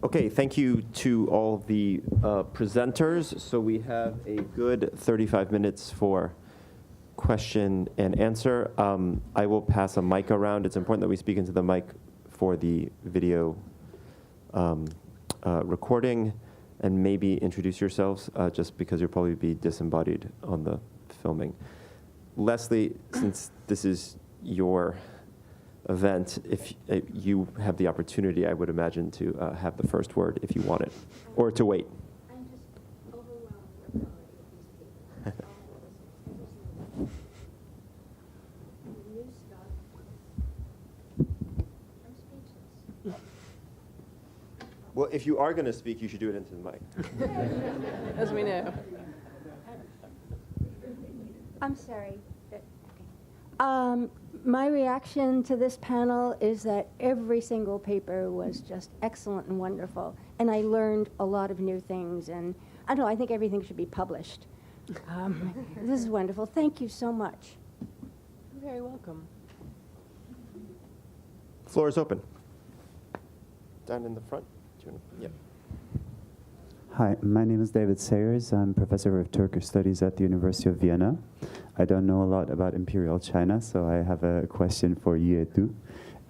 Speaker 4: Okay, thank you to all the presenters. So we have a good 35 minutes for question and answer. I will pass a mic around. It's important that we speak into the mic for the video recording, and maybe introduce yourselves, just because you'll probably be disembodied on the filming. Leslie, since this is your event, if you have the opportunity, I would imagine, to have the first word if you want it, or to wait.
Speaker 8: I'm just overwhelmed with the quality of these people. The new stuff. I'm speechless.
Speaker 4: Well, if you are going to speak, you should do it into the mic.
Speaker 2: As we know.
Speaker 8: I'm sorry. My reaction to this panel is that every single paper was just excellent and wonderful, and I learned a lot of new things, and I don't know, I think everything should be published. This is wonderful. Thank you so much.
Speaker 2: You're very welcome.
Speaker 4: Floor is open. Down in the front. Yep.
Speaker 9: Hi, my name is David Sayers. I'm professor of Turkish studies at the University of Vienna. I don't know a lot about Imperial China, so I have a question for Yedu.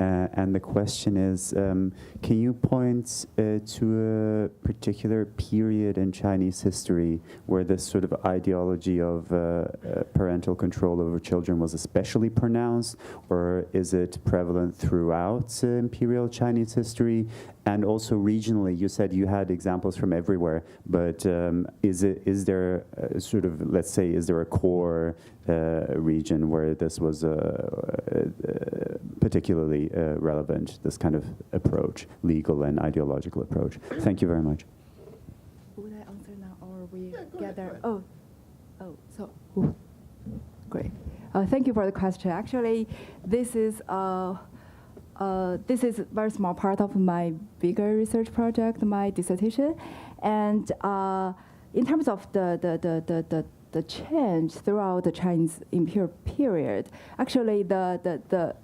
Speaker 9: And the question is, can you point to a particular period in Chinese history where this sort of ideology of parental control over children was especially pronounced, or is it prevalent throughout imperial Chinese history? And also regionally, you said you had examples from everywhere, but is there sort of, let's say, is there a core region where this was particularly relevant, this kind of approach, legal and ideological approach? Thank you very much.
Speaker 5: Would I answer now, or we gather? So great. Thank you for the question. Actually, this is a very small part of my bigger research project, my dissertation, and in terms of the change throughout the Chinese imperial period, actually the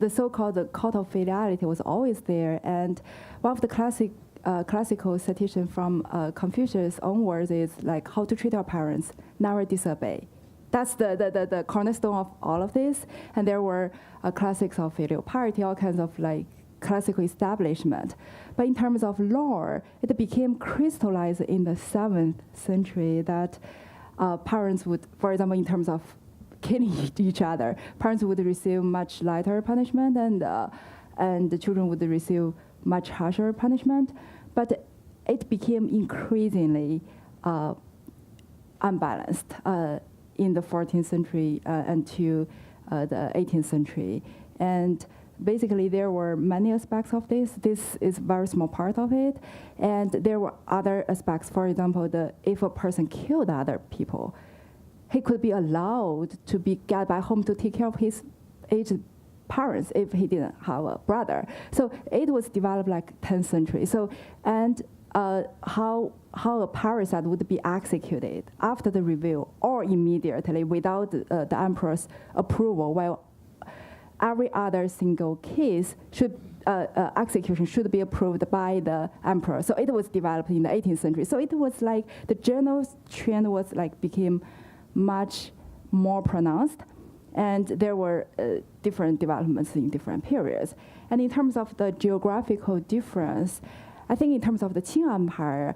Speaker 5: so-called cult of filiality was always there, and one of the classical citation from Confucius onwards is like how to treat our parents, never disobey. That's the cornerstone of all of this, and there were classics of filial piety, all kinds of like classical establishment. But in terms of law, it became crystallized in the 7th century that parents would, for example, in terms of killing each other, parents would receive much lighter punishment, and the children would receive much harsher punishment. But it became increasingly unbalanced in the 14th century until the 18th century. And basically, there were many aspects of this. This is a very small part of it. And there were other aspects. For example, if a person killed other people, he could be allowed to get back home to take care of his aged parents if he didn't have a brother. So it was developed like 10th century. So, and how a parricide would be executed after the review or immediately without the emperor's approval, while every other single case execution should be approved by the emperor. So it was developed in the 18th century. So it was like the general trend was like became much more pronounced, and there were different developments in different periods. And in terms of the geographical difference, I think in terms of the Qing Empire,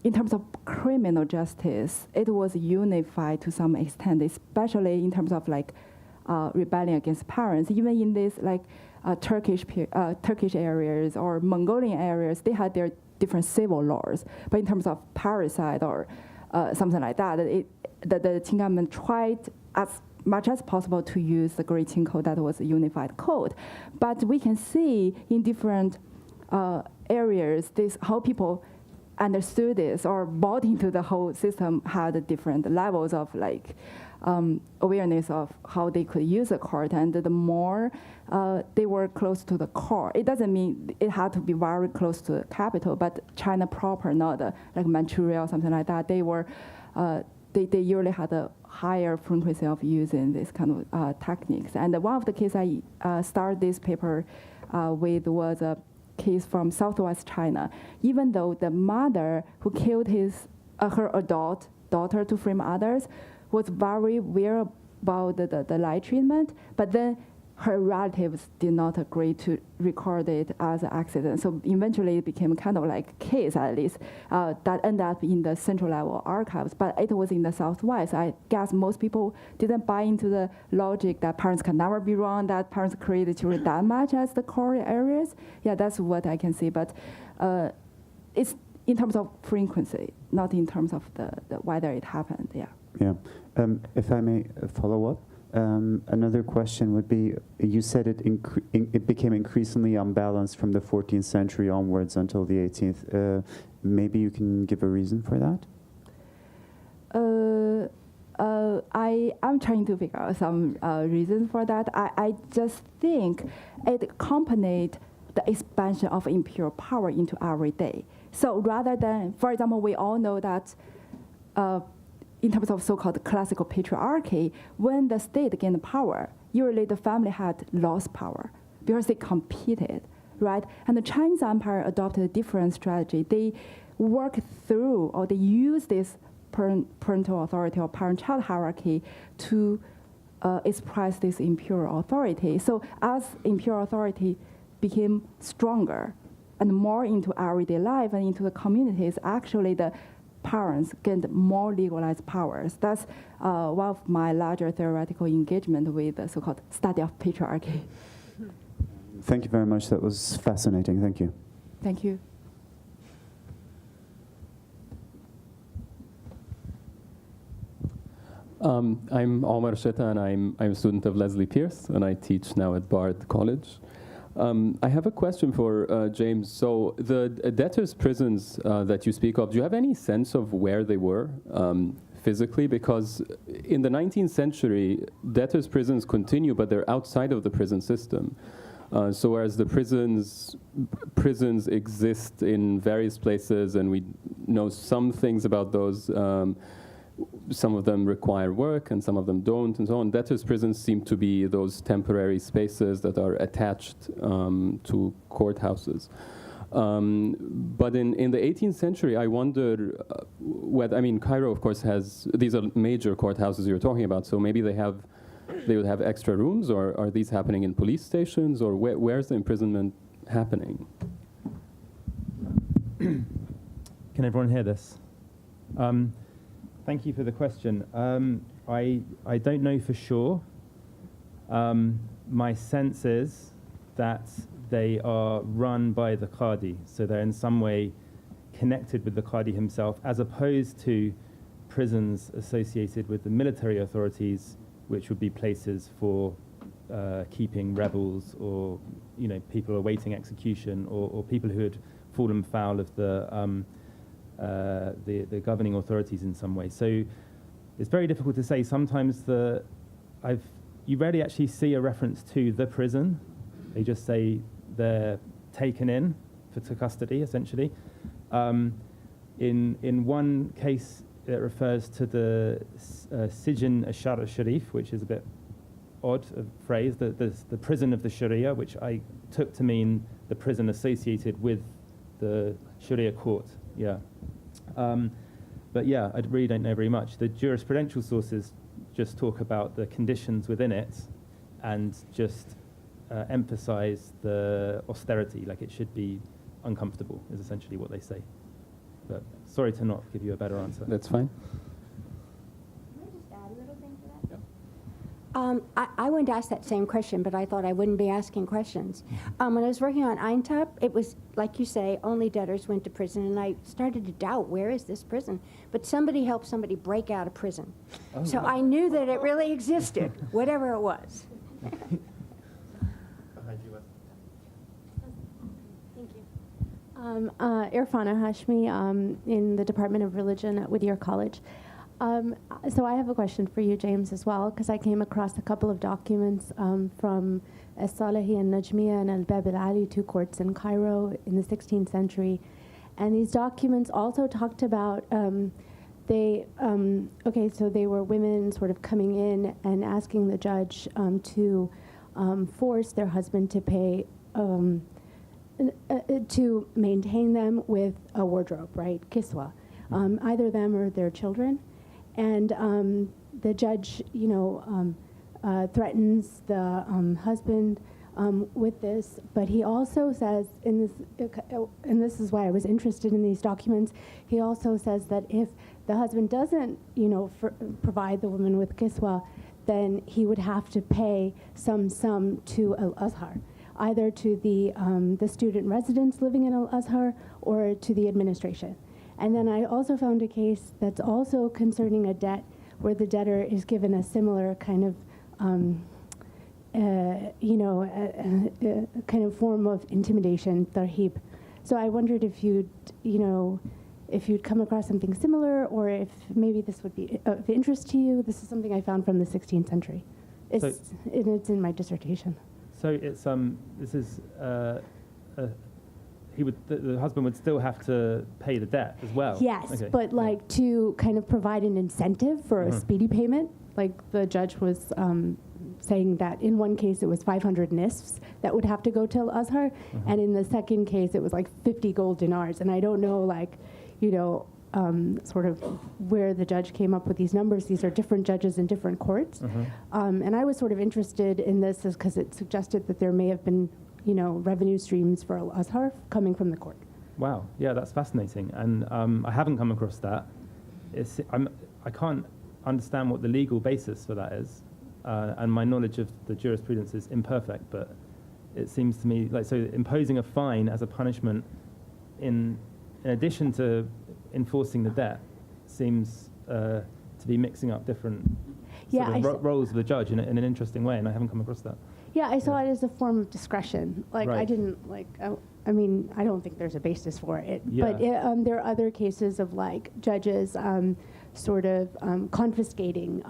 Speaker 5: in terms of criminal justice, it was unified to some extent, especially in terms of like rebelling against parents. Even in these like Turkish areas or Mongolian areas, they had their different civil laws. But in terms of parricide or something like that, the Qing government tried as much as possible to use the Great Qing Code that was a unified code. But we can see in different areas how people understood this or bought into the whole system had different levels of like awareness of how they could use the court, and the more they were close to the court. It doesn't mean it had to be very close to the capital, but China proper, not like Manchuria or something like that. They were they usually had a higher frequency of using this kind of techniques. And one of the cases I started this paper with was a case from Southwest China. Even though the mother who killed her adult daughter to frame others was very aware about the light treatment, but then her relatives did not agree to record it as an accident. So eventually it became kind of like a case, at least, that ended up in the central level archives, but it was in the Southwest. I guess most people didn't buy into the logic that parents can never be wrong, that parents created children that much as the core areas. Yeah, that's what I can see, but it's in terms of frequency, not in terms of the whether it happened, yeah.
Speaker 9: Yeah, if I may follow up. Another question would be, you said it became increasingly unbalanced from the 14th century onwards until the 18th. Maybe you can give a reason for that?
Speaker 5: I'm trying to figure out some reasons for that. I just think it accompanied the expansion of imperial power into every day. So rather than, for example, we all know that in terms of so-called classical patriarchy, when the state gained power, usually the family had lost power because they competed, right? And the Chinese empire adopted a different strategy. They work through, or they use this parental authority or parent-child hierarchy to express this imperial authority. So as imperial authority became stronger and more into everyday life and into the communities, actually the parents gained more legalized powers. That's one of my larger theoretical engagement with the so-called study of patriarchy.
Speaker 9: Thank you very much. That was fascinating. Thank you.
Speaker 5: Thank you.
Speaker 10: I'm Omar Sheta, and I'm a student of Leslie Peirce, and I teach now at Bard College. I have a question for James. So the debtors' prisons that you speak of, do you have any sense of where they were physically? Because in the 19th century, debtors' prisons continue, but they're outside of the prison system. So whereas the prisons exist in various places, and we know some things about those, some of them require work and some of them don't, and so on. Debtors' prisons seem to be those temporary spaces that are attached to courthouses. But in the 18th century, I wonder whether, I mean, Cairo, of course, has, these are major courthouses you're talking about, so maybe they would have extra rooms, or are these happening in police stations, or where's the imprisonment happening?
Speaker 6: Can everyone hear this? Thank you for the question. I don't know for sure. My sense is that they are run by the Qadi, so they're in some way connected with the Qadi himself, as opposed to prisons associated with the military authorities, which would be places for keeping rebels, or people awaiting execution, or people who had fallen foul of the governing authorities in some way. So it's very difficult to say. Sometimes you rarely actually see a reference to the prison. They just say they're taken in to custody, essentially. In one case, it refers to the Sijin Ashar al-Sharif, which is a bit odd of phrase, the prison of the Sharia, which I took to mean the prison associated with the Sharia court. Yeah. But yeah, I really don't know very much. The jurisprudential sources just talk about the conditions within it and just emphasize the austerity, like it should be uncomfortable, is essentially what they say. But sorry to not give you a better answer.
Speaker 10: That's fine.
Speaker 8: Can I just add a little thing to that? I wanted to ask that same question, but I thought I wouldn't be asking questions. When I was working on Aintab, it was, like you say, only debtors went to prison, and I started to doubt, where is this prison? But somebody helped somebody break out of prison. Oh, so I knew that it really existed, whatever it was.
Speaker 11: Irfana Hashmi in the Department of Religion at Whittier College. So I have a question for you, James, as well, because I came across a couple of documents from As-Salahi and Najmiya and Al-Bab al-Ali, two courts in Cairo in the 16th century. And these documents also talked about, so they were women sort of coming in and asking the judge to force their husband to pay to maintain them with a wardrobe, right, kiswa, either them or their children. And the judge, threatens the husband with this, but he also says in this, and this is why I was interested in these documents, he also says that if the husband doesn't, provide the woman with kiswa, then he would have to pay some sum to Al-Azhar, either to the student residents living in Al-Azhar or to the administration. And then I also found a case that's also concerning a debt where the debtor is given a similar kind of, kind of form of intimidation, tarhib. So I wondered if you'd, if you'd come across something similar, or if maybe this would be of interest to you. This is something I found from the 16th century. It's in my dissertation.
Speaker 6: So it's this is the husband would still have to pay the debt as well.
Speaker 11: Yes,
Speaker 6: Okay.
Speaker 11: but like to kind of provide an incentive for a speedy payment. Like the judge was saying that in one case it was 500 nisfs that would have to go to Al-Azhar, and in the second case it was like 50 gold dinars. And I don't know, like, you know, sort of where the judge came up with these numbers. These are different judges in different courts. And I was sort of interested in this because it suggested that there may have been, you know, revenue streams for Al-Azhar coming from the court.
Speaker 6: Wow, yeah, that's fascinating. And I haven't come across that. I can't understand what the legal basis for that is. And my knowledge of the jurisprudence is imperfect, but it seems to me like, so imposing a fine as a punishment in addition to enforcing the debt seems to be mixing up different roles of the judge in an interesting way, and I haven't come across that.
Speaker 11: Yeah, I saw it as a form of discretion. Like, I didn't, like, I mean, I don't think there's a basis for it.
Speaker 6: Yeah.
Speaker 11: But there are other cases of, like, judges sort of confiscating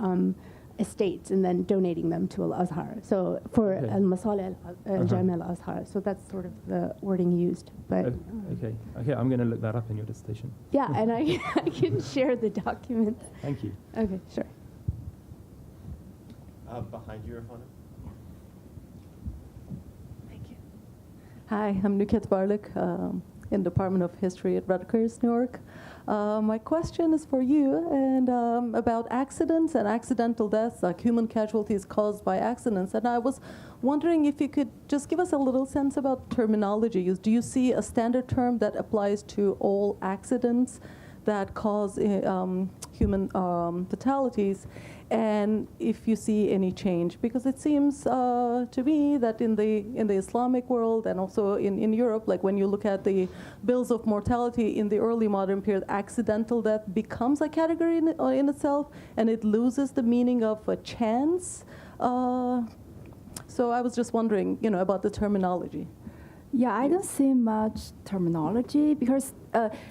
Speaker 11: estates and then donating them to Al-Azhar. So for al-Masalih al-Jami' al-Azhar. So that's sort of the wording used. But
Speaker 6: Okay, I'm going to look that up in your dissertation.
Speaker 11: yeah, and I can share the document.
Speaker 6: Thank you.
Speaker 11: Okay, sure.
Speaker 4: Behind you, Irfana.
Speaker 11: Thank you.
Speaker 12: Hi, I'm Nukhet Barlik in the Department of History at Rutgers, New York. My question is for you and about accidents and accidental deaths, like human casualties caused by accidents. And I was wondering if you could just give us a little sense about terminology. Do you see a standard term that applies to all accidents that cause human fatalities? And if you see any change, because it seems to me that in the Islamic world and also in Europe, like when you look at the bills of mortality in the early modern period, accidental death becomes a category in itself, and it loses the meaning of a chance. So I was just wondering, you know, about the terminology.
Speaker 5: Yeah, I don't see much terminology because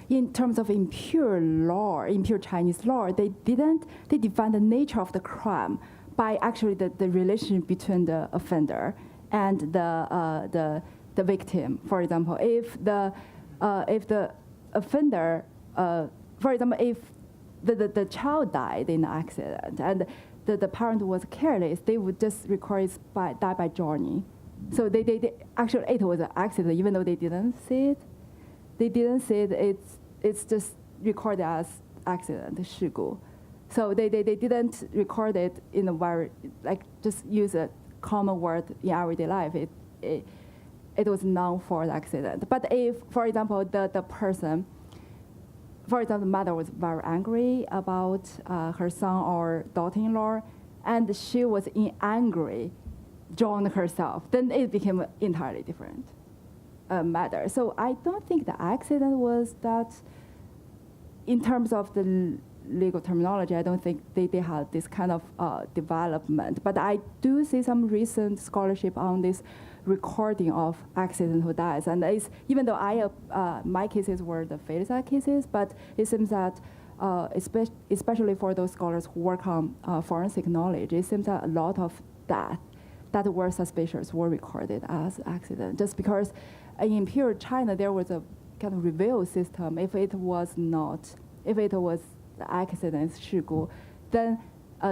Speaker 5: in terms of impure law, impure Chinese law, they define the nature of the crime by actually the relation between the offender and the victim. For example, if the offender, for example, if the child died in an accident and the parent was careless, they would just record it die by drowning. So they actually it was an accident, even though they didn't see it. They didn't see it. It's just recorded as accident, 事故. So they didn't record it in a very like just use a common word in everyday life. It was known for the accident. But if, for example, the person, for example, the mother was very angry about her son or daughter-in-law, and she was in angry. Drowned herself, then it became an entirely different matter. So I don't think the accident was that, in terms of the legal terminology, I don't think they had this kind of development. But I do see some recent scholarship on this recording of accidental deaths. And even though my cases were the fatal cases, but it seems that especially for those scholars who work on forensic knowledge, it seems that a lot of that were suspicious were recorded as accident. Just because in Imperial China, there was a kind of review system. If it was accident, 事故, then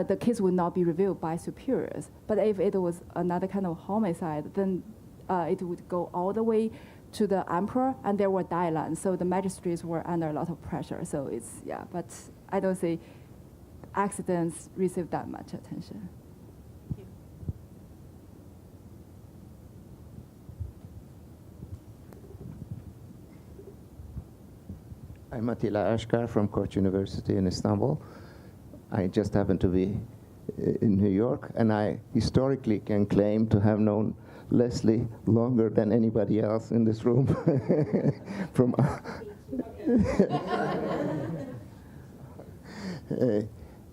Speaker 5: the case would not be reviewed by superiors. But if it was another kind of homicide, then it would go all the way to the emperor, and there were guidelines. So the magistrates were under a lot of pressure. So but I don't see accidents receive that much attention.
Speaker 13: I'm Attila Ashkar from Koç University in Istanbul. I just happen to be in New York, and I historically can claim to have known Leslie longer than anybody else in this room.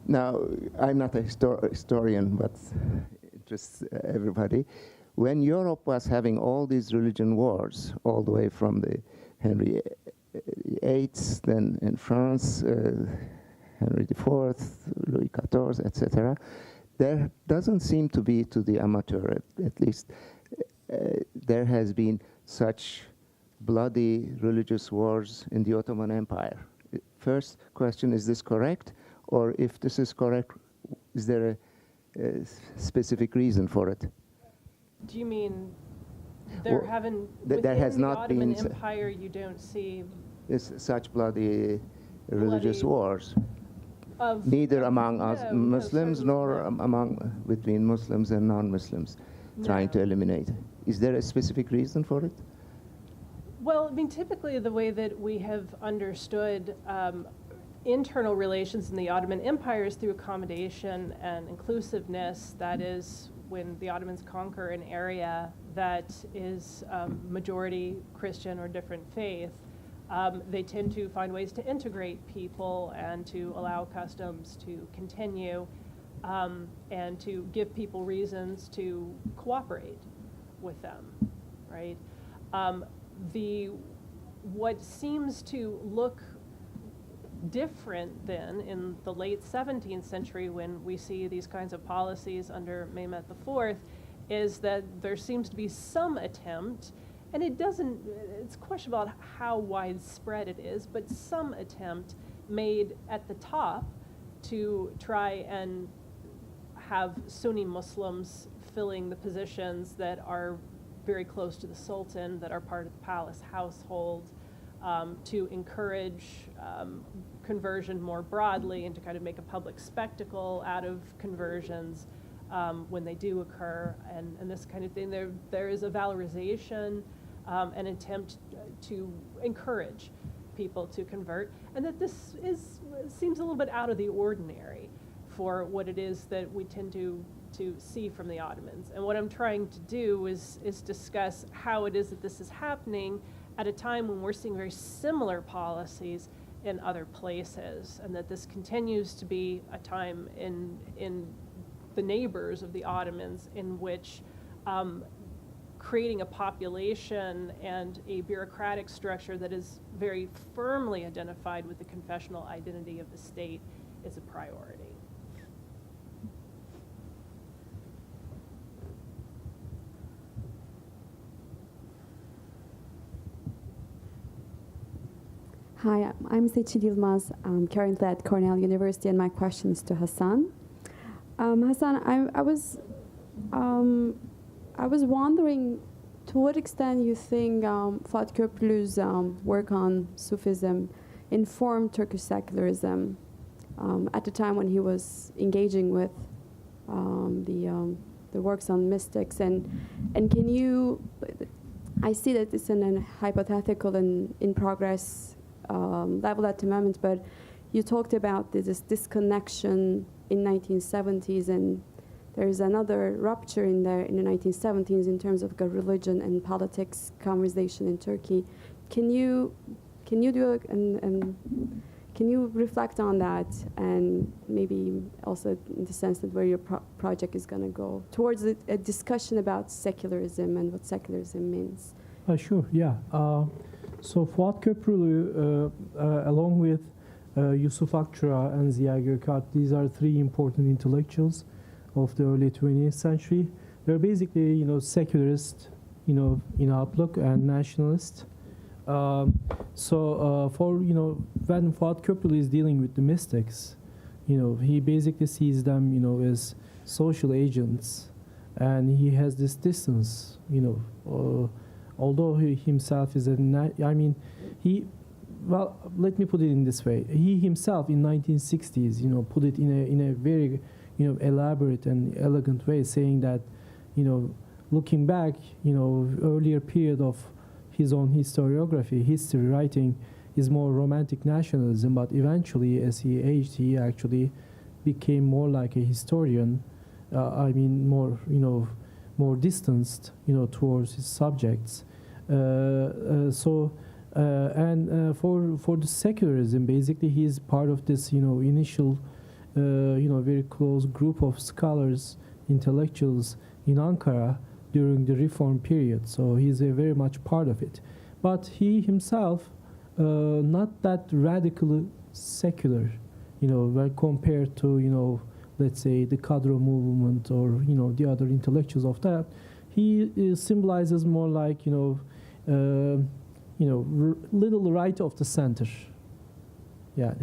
Speaker 13: Now, I'm not a historian, but just everybody. When Europe was having all these religion wars, all the way from the Henry VIII, then in France, Henry IV, Louis XIV, etc. There doesn't seem to be, to the amateur at least, there has been such bloody religious wars in the Ottoman Empire. First question, is this correct? Or if this is correct, is there a specific reason for it?
Speaker 2: Do you mean there
Speaker 13: Well,
Speaker 2: haven't,
Speaker 13: there has
Speaker 2: within the
Speaker 13: not
Speaker 2: Ottoman
Speaker 13: been
Speaker 2: Empire, you don't see
Speaker 13: such bloody religious
Speaker 2: Bloody-
Speaker 13: wars?
Speaker 2: of
Speaker 13: Neither among us
Speaker 2: No,
Speaker 13: Muslims
Speaker 2: certainly
Speaker 13: nor
Speaker 2: not.
Speaker 13: between Muslims and non-Muslims, trying to eliminate. Is there a specific reason for it?
Speaker 2: Well, I mean, typically the way that we have understood internal relations in the Ottoman Empire is through accommodation and inclusiveness. That is, when the Ottomans conquer an area that is majority Christian or different faith, they tend to find ways to integrate people and to allow customs to continue and to give people reasons to cooperate with them, right? What seems to look different then in the late 17th century when we see these kinds of policies under Mehmet IV is that there seems to be some attempt, and it's questionable how widespread it is, but some attempt made at the top to try and have Sunni Muslims filling the positions that are very close to the Sultan, that are part of the palace household, to encourage conversion more broadly and to kind of make a public spectacle out of conversions when they do occur, and this kind of thing. There is a valorization, an attempt to encourage people to convert, and that this seems a little bit out of the ordinary for what it is that we tend to see from the Ottomans. And what I'm trying to do is discuss how it is that this is happening at a time when we're seeing very similar policies in other places, and that this continues to be a time in the neighbors of the Ottomans in which creating a population and a bureaucratic structure that is very firmly identified with the confessional identity of the state is a priority.
Speaker 14: Hi, I'm Seçil Yılmaz. I'm currently at Cornell University, and my question is to Hassan. Hassan, I was wondering to what extent you think Fuat Köprülü's work on Sufism informed Turkish secularism at the time when he was engaging with the works on mystics, and can you? I see that it's in a hypothetical and in progress level at the moment, but you talked about this disconnection in 1970s, and there's another rupture in there in the 1970s in terms of religion and politics conversation in Turkey. Can you do can you reflect on that, and maybe also in the sense that where your project is going to go towards a discussion about secularism and what secularism means?
Speaker 7: Sure, yeah. So Fuat Köprülü, along with Yusuf Akçura and Ziya Gökalp, these are three important intellectuals of the early 20th century. They're basically, secularist, in outlook and nationalist. For when Fuat Köprülü is dealing with the mystics, he basically sees them, as social agents, and he has this distance, although he himself is let me put it in this way. He himself in 1960s, put it in a very, elaborate and elegant way, saying that, looking back, earlier period of his own historiography, history writing is more romantic nationalism, but eventually as he aged, he actually became more like a historian, more distanced, towards his subjects. For the secularism, basically, he is part of this, initial, very close group of scholars, intellectuals in Ankara during the reform period. So he's very much part of it. But he himself not that radically secular, when compared to, let's say, the Kadro movement or, the other intellectuals of that. He symbolizes more like, little right of the center. Yeah.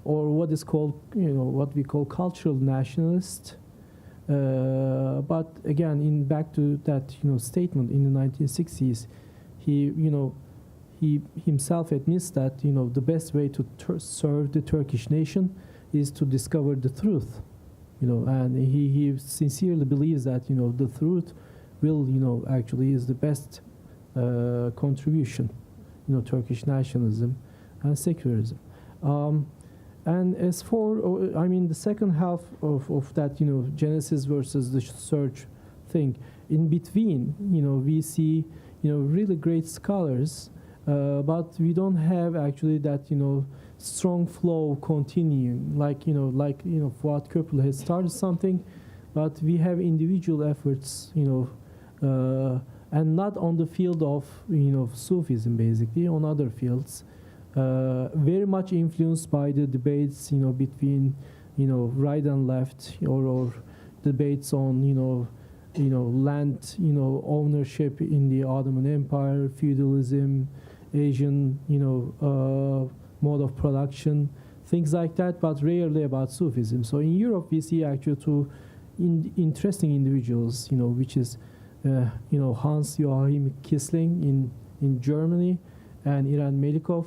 Speaker 7: Or what is called, what we call cultural nationalist. But again, back to that, statement in the 1960s, he himself admits that, the best way to serve the Turkish nation is to discover the truth, and he sincerely believes that, the truth will, actually is the best contribution, Turkish nationalism and secularism. And as for, the second half of that, Genesis versus the search thing, in between, we see, really great scholars, but we don't have actually that, strong flow continuing, like Fuat Köprülü has started something, but we have individual efforts, and not on the field of, Sufism, basically, on other fields. Very much influenced by the debates, between, right and left, or debates on, land, ownership in the Ottoman Empire, feudalism, Asian, mode of production, things like that, but rarely about Sufism. So in Europe, we see actually two interesting individuals, which is, Hans Joachim Kissling in Germany and Iran Melikov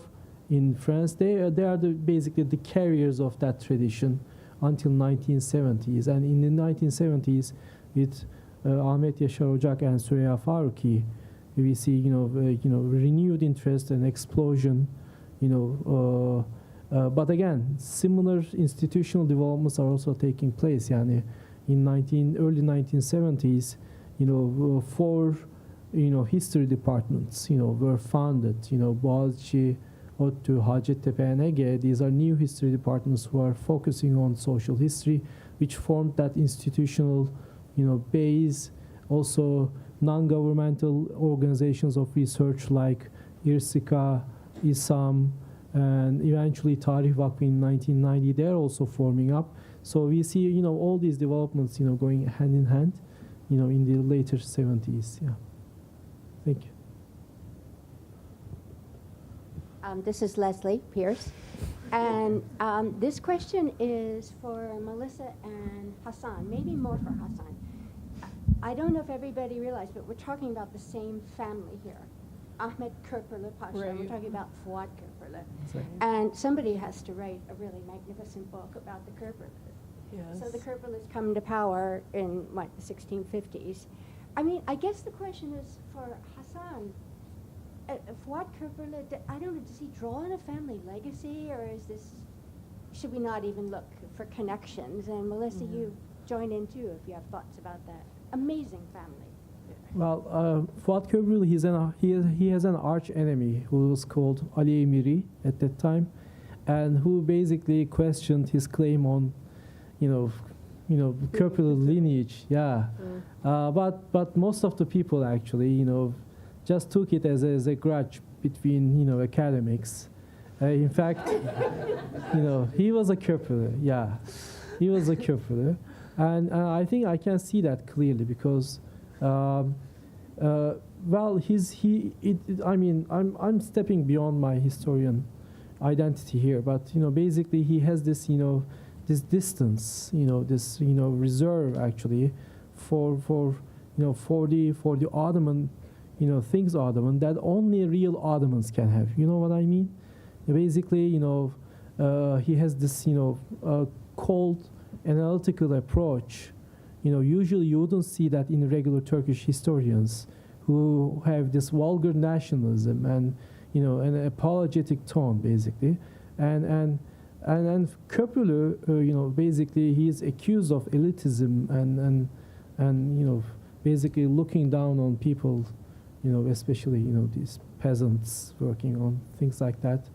Speaker 7: in France. They are basically the carriers of that tradition until 1970s. And in the 1970s, with Ahmet Yaşar Ocak and Süreyya Faruqi, we see renewed interest and explosion. But again, similar institutional developments are also taking place. Yani in early 1970s, 4 history departments were founded. Boğaziçi, ODTÜ, Hacettepe, and Ege. These are new history departments who are focusing on social history, which formed that institutional base. Also, non-governmental organizations of research like İRSİKA, İSAM, and eventually Tarih Vakfı in 1990, they're also forming up. So we see, all these developments, going hand in hand, in the later 70s. Yeah. Thank you.
Speaker 8: This is Leslie Peirce. And this question is for Melissa and Hassan, maybe more for Hassan. I don't know if everybody realized, but we're talking about the same family here. Ahmet Köprülü Pasha,
Speaker 2: Right.
Speaker 8: we're talking about Fuat Köprülü.
Speaker 7: Right.
Speaker 8: And somebody has to write a really magnificent book about the Köprülü.
Speaker 2: Yes.
Speaker 8: So the Köprülü's come to power in, the 1650s. I guess the question is for Hassan. Fuat Köprülü, I don't know, does he draw on a family legacy, or should we not even look for connections? And Melissa, you join in too if you have thoughts about that. Amazing family.
Speaker 7: Well, Fuat Köprülü, he has an arch enemy who was called Ali Emiri at that time, and who basically questioned his claim on, Köprülü lineage. Yeah, but most of the people actually, just took it as a grudge between, academics. In fact, he was a Köprülü. Yeah, he was a Köprülü, and I think I can see that clearly because. Well, I'm stepping beyond my historian identity here, but basically he has this this distance, this reserve actually for the Ottoman, things Ottoman that only real Ottomans can have. You know what I mean? Basically, he has this cold analytical approach. Usually you wouldn't see that in regular Turkish historians who have this vulgar nationalism and, an apologetic tone, basically. And Köprülü, basically he is accused of elitism and basically looking down on people, especially, these peasants working on things like that.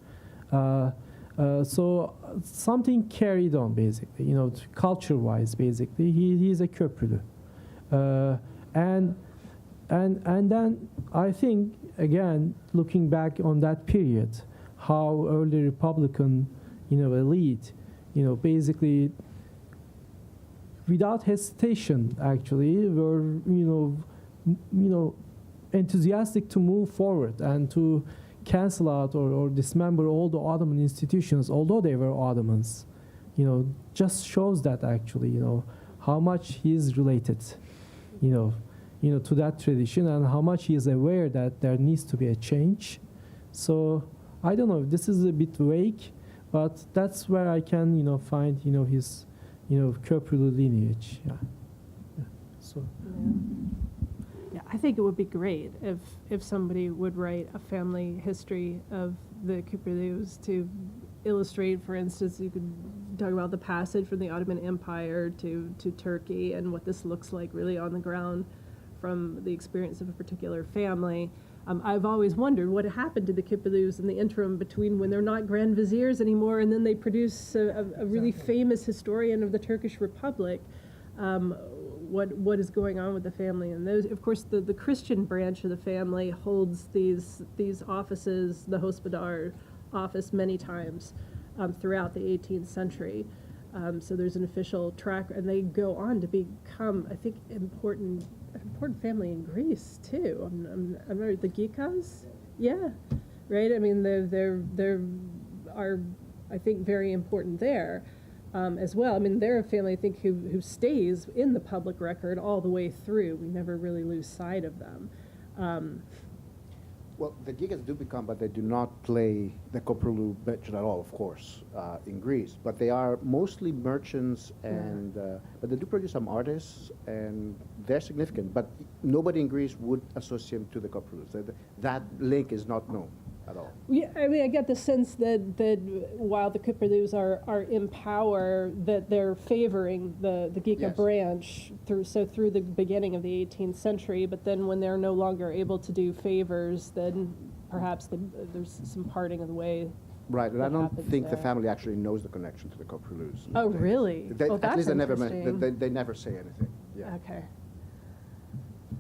Speaker 7: So something carried on, basically, culture-wise, basically. He's a Köprülü. And then I think, again, looking back on that period, how early Republican, elite, basically without hesitation, actually, were, enthusiastic to move forward and to cancel out or dismember all the Ottoman institutions, although they were Ottomans. Just shows that actually, how much he is related, to that tradition, and how much he is aware that there needs to be a change. So I don't know, this is a bit vague, but that's where I can, find, his, Köprülü lineage. Yeah. So.
Speaker 2: Yeah, I think it would be great if somebody would write a family history of the Köprülüs to illustrate, for instance, you could talk about the passage from the Ottoman Empire to Turkey and what this looks like really on the ground from the experience of a particular family. I've always wondered what happened to the Köprülüs in the interim between when they're not Grand Viziers anymore and then they produce a really famous historian of the Turkish Republic. What is going on with the family? And those, of course, the Christian branch of the family holds these offices, the Hospodar office, many times throughout the 18th century. So there's an official track, and they go on to become, I think, important family in Greece too. I'm the Gikas, yeah, right. I mean, they're are, I think, very important there. As well. I mean, they're a family, I think, who stays in the public record all the way through. We never really lose sight of them.
Speaker 15: Well, the Gigas do become, but they do not play the Köprülü budget at all, of course, in Greece. But they are mostly merchants, and but they do produce some artists, and they're significant. But nobody in Greece would associate them to the Köprülüs. That link is not known at all.
Speaker 2: Yeah, I mean, I get the sense that while the Köprülüs are in power, that they're favoring the Gika branch through the beginning of the 18th century. But then when they're no longer able to do favors, then perhaps there's some parting of the way.
Speaker 15: Right, and I don't think the family actually knows the connection to the Köprülüs.
Speaker 2: Oh, really?
Speaker 15: At least they never they never say anything. Yeah.
Speaker 2: Okay.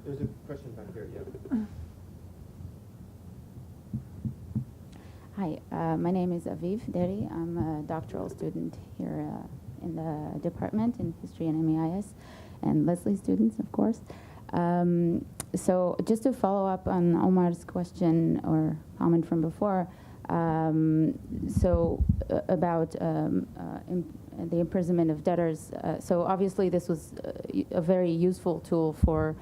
Speaker 4: There's a question back here. Yeah.
Speaker 16: Hi, my name is Aviv Deri. I'm a doctoral student here in the department in History and MEIS, and Leslie students, of course. So just to follow up on Omar's question or comment from before, about the imprisonment of debtors. So obviously this was a very useful tool for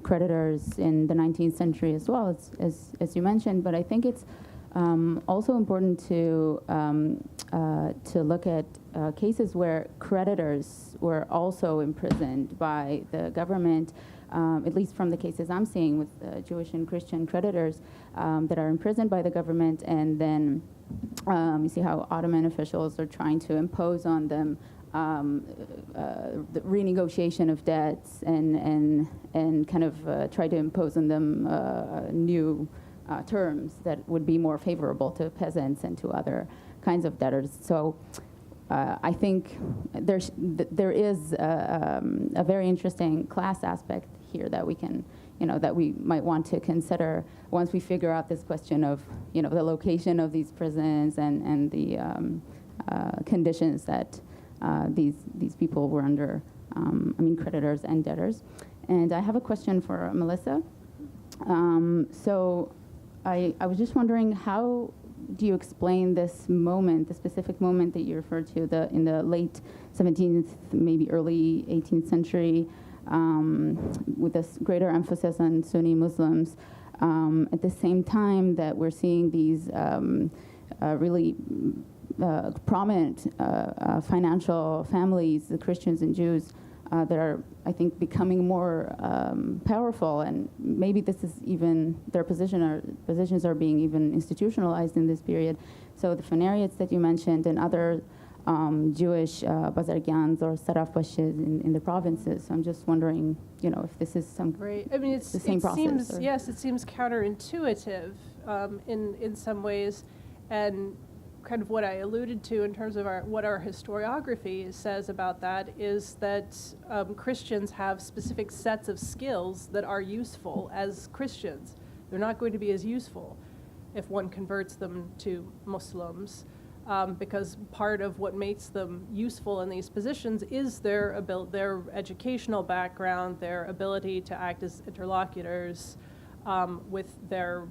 Speaker 16: creditors in the 19th century as well, as you mentioned, but I think it's also important to look at cases where creditors were also imprisoned by the government, at least from the cases I'm seeing with Jewish and Christian creditors that are imprisoned by the government, and then you see how Ottoman officials are trying to impose on them the renegotiation of debts and kind of try to impose on them new terms that would be more favorable to peasants and to other kinds of debtors. So I think there is a very interesting class aspect here that we can, that we might want to consider once we figure out this question of, the location of these prisons and the conditions that these people were under, creditors and debtors. And I have a question for Melissa. So I was just wondering, how do you explain this moment, the specific moment that you referred to in the late 17th, maybe early 18th century, with this greater emphasis on Sunni Muslims, at the same time that we're seeing these really prominent financial families, the Christians and Jews, that are, I think, becoming more powerful, and maybe this is even their positions are being even institutionalized in this period. So the fanariates that you mentioned and other Jewish bazargans or sarafbashis in the provinces. So I'm just wondering, if this is some
Speaker 2: right. I mean,
Speaker 16: the same process.
Speaker 2: It seems counterintuitive in some ways, and kind of what I alluded to in terms of what our historiography says about that is that Christians have specific sets of skills that are useful as Christians. They're not going to be as useful if one converts them to Muslims, because part of what makes them useful in these positions is their educational background, their ability to act as interlocutors with their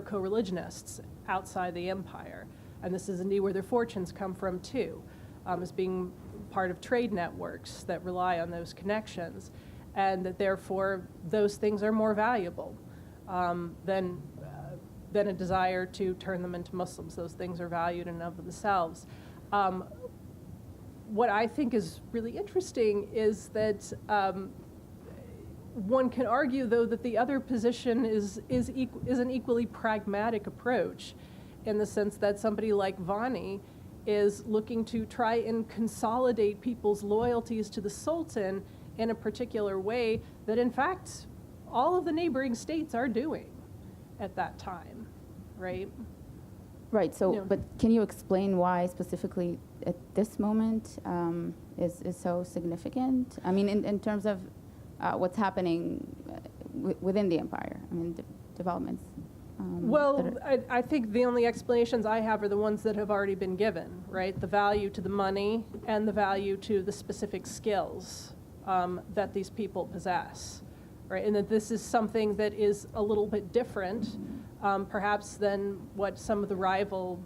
Speaker 2: co-religionists outside the empire. And this is indeed where their fortunes come from too, as being part of trade networks that rely on those connections, and that therefore those things are more valuable than a desire to turn them into Muslims. Those things are valued in and of themselves. What I think is really interesting is that one can argue, though, that the other position is an equally pragmatic approach, in the sense that somebody like Vani is looking to try and consolidate people's loyalties to the Sultan in a particular way that, in fact, all of the neighboring states are doing at that time, right?
Speaker 16: Right, so,
Speaker 2: Yeah.
Speaker 16: but can you explain why specifically at this moment is so significant? I mean, in terms of what's happening within the empire, I mean, developments.
Speaker 2: Well, I think the only explanations I have are the ones that have already been given, right? The value to the money and the value to the specific skills that these people possess, right? And that this is something that is a little bit different, perhaps, than what some of the rival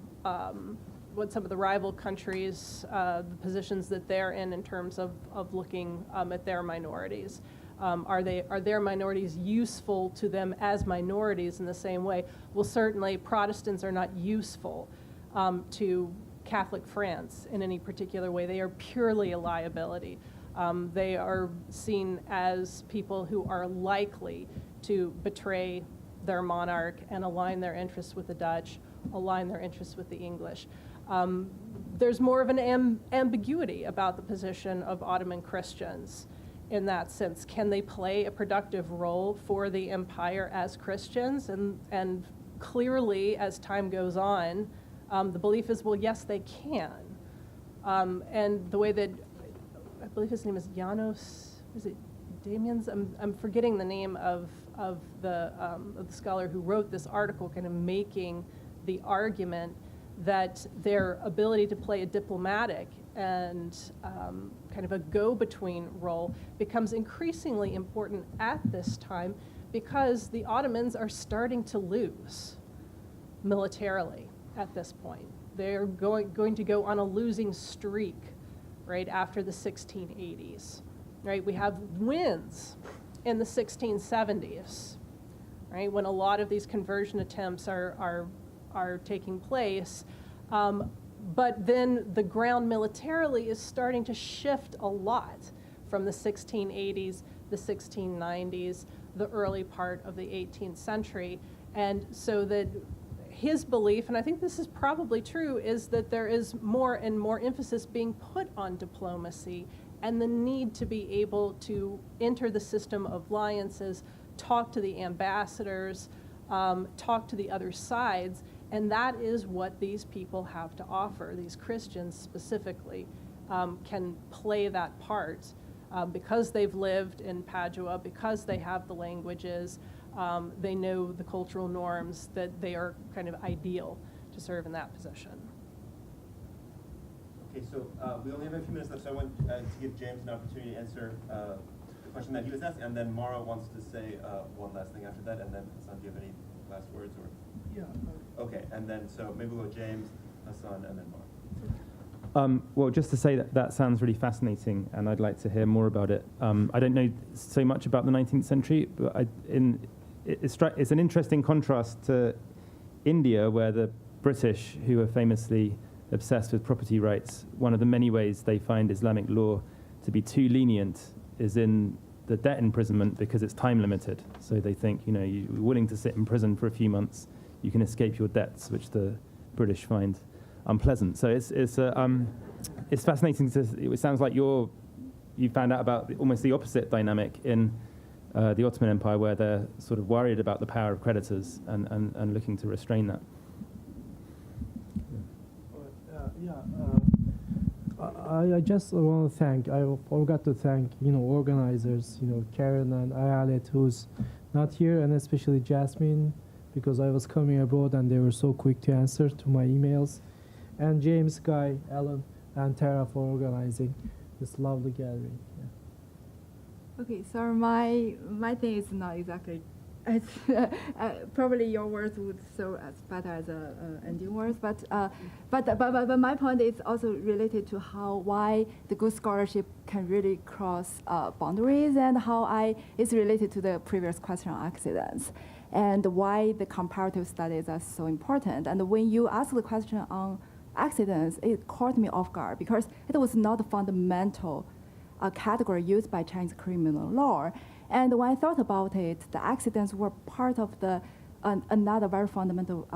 Speaker 2: countries, the positions that they're in terms of looking at their minorities. Are their minorities useful to them as minorities in the same way? Well, certainly Protestants are not useful to Catholic France in any particular way. They are purely a liability. They are seen as people who are likely to betray their monarch and align their interests with the Dutch, align their interests with the English. There's more of an ambiguity about the position of Ottoman Christians in that sense. Can they play a productive role for the empire as Christians? And clearly, as time goes on, the belief is, well, yes, they can. And the way that, I believe his name is Janos, is it Damians? I'm forgetting the name of the scholar who wrote this article, kind of making the argument that their ability to play a diplomatic and kind of a go-between role becomes increasingly important at this time, because the Ottomans are starting to lose militarily at this point. They're going to go on a losing streak, right, after the 1680s, right? We have wins in the 1670s, right, when a lot of these conversion attempts are taking place. But then the ground militarily is starting to shift a lot from the 1680s, the 1690s, the early part of the 18th century. And so that his belief, and I think this is probably true, is that there is more and more emphasis being put on diplomacy and the need to be able to enter the system of alliances, talk to the ambassadors, talk to the other sides. And that is what these people have to offer. These Christians specifically can play that part because they've lived in Padua, because they have the languages, they know the cultural norms, that they are kind of ideal to serve in that position.
Speaker 4: Okay, so we only have a few minutes left, so I want to give James an opportunity to answer the question that he was asked, and then Mara wants to say one last thing after that, and then Hassan, do you have any last words? Or?
Speaker 17: Yeah.
Speaker 4: Okay, and then so maybe we'll go James, Hassan, and then Mara.
Speaker 6: Well, just to say that sounds really fascinating, and I'd like to hear more about it. I don't know so much about the 19th century, but it's an interesting contrast to India, where the British, who are famously obsessed with property rights, one of the many ways they find Islamic law to be too lenient is in the debt imprisonment, because it's time limited. So they think, you're willing to sit in prison for a few months, you can escape your debts, which the British find unpleasant. So it's fascinating it sounds like you found out about almost the opposite dynamic in the Ottoman Empire, where they're sort of worried about the power of creditors and looking to restrain that.
Speaker 7: I just want to thank, I forgot to thank, organizers, Karen and Ayalet, who's not here, and especially Jasmine because I was coming abroad and they were so quick to answer to my emails. And James, Guy, Alan, and Tara for organizing this lovely gathering. Yeah.
Speaker 5: Okay, so my thing is not exactly. It's, probably your words would serve as better as ending words, but my point is also related to why the good scholarship can really cross boundaries, and how it's related to the previous question on accidents, and why the comparative studies are so important. And when you ask the question on accidents, it caught me off guard because it was not a fundamental category used by Chinese criminal law. And when I thought about it, the accidents were part of the another very fundamental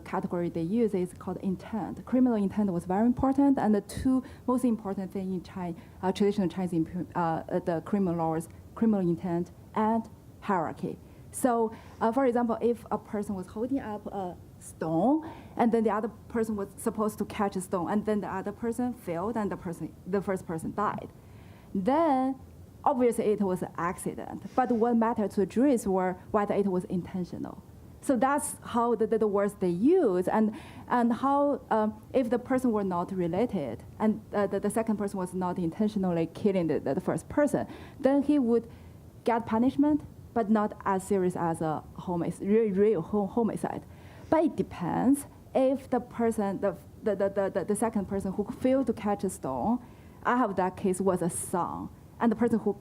Speaker 5: category they use is called intent. Criminal intent was very important, and the two most important things in traditional Chinese the criminal laws, criminal intent and hierarchy. So, for example, if a person was holding up a stone, and then the other person was supposed to catch a stone, and then the other person failed, and the first person died, then obviously it was an accident. But what mattered to the jurors were whether it was intentional. So that's how the words they use, and how if the person were not related, and the second person was not intentionally killing the first person, then he would get punishment, but not as serious as a real homicide. But it depends. If the person, the second person who failed to catch a stone, I have that case was a son, and the person who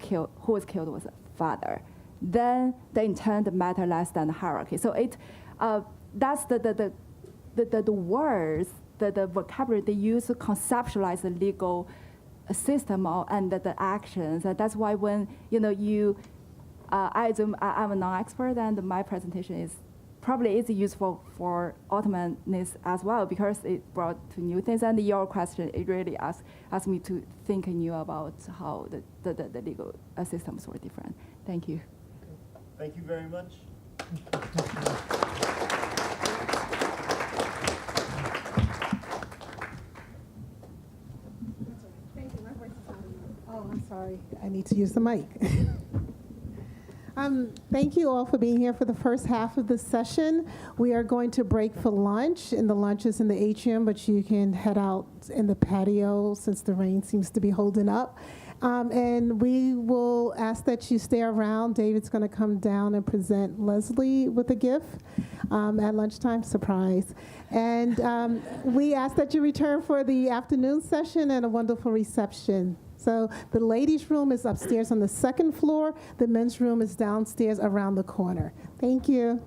Speaker 5: was killed was a father, then the intent matter less than the hierarchy. So that's the words, the vocabulary they use to conceptualize the legal system and the actions. And that's why when I'm a non-expert, and my presentation is probably useful for Ottomanists as well, because it brought to new things. And your question, it really asked me to think anew about how the legal systems were different. Thank you.
Speaker 4: Thank you very much.
Speaker 1: Oh, I'm sorry. I need to use the mic. Thank you all for being here for the first half of the session. We are going to break for lunch, and the lunch is in the atrium, but you can head out in the patio since the rain seems to be holding up. And we will ask that you stay around. David's going to come down and present Leslie with a gift at lunchtime, surprise. And we ask that you return for the afternoon session and a wonderful reception. So the ladies' room is upstairs on the second floor. The men's room is downstairs around the corner. Thank you.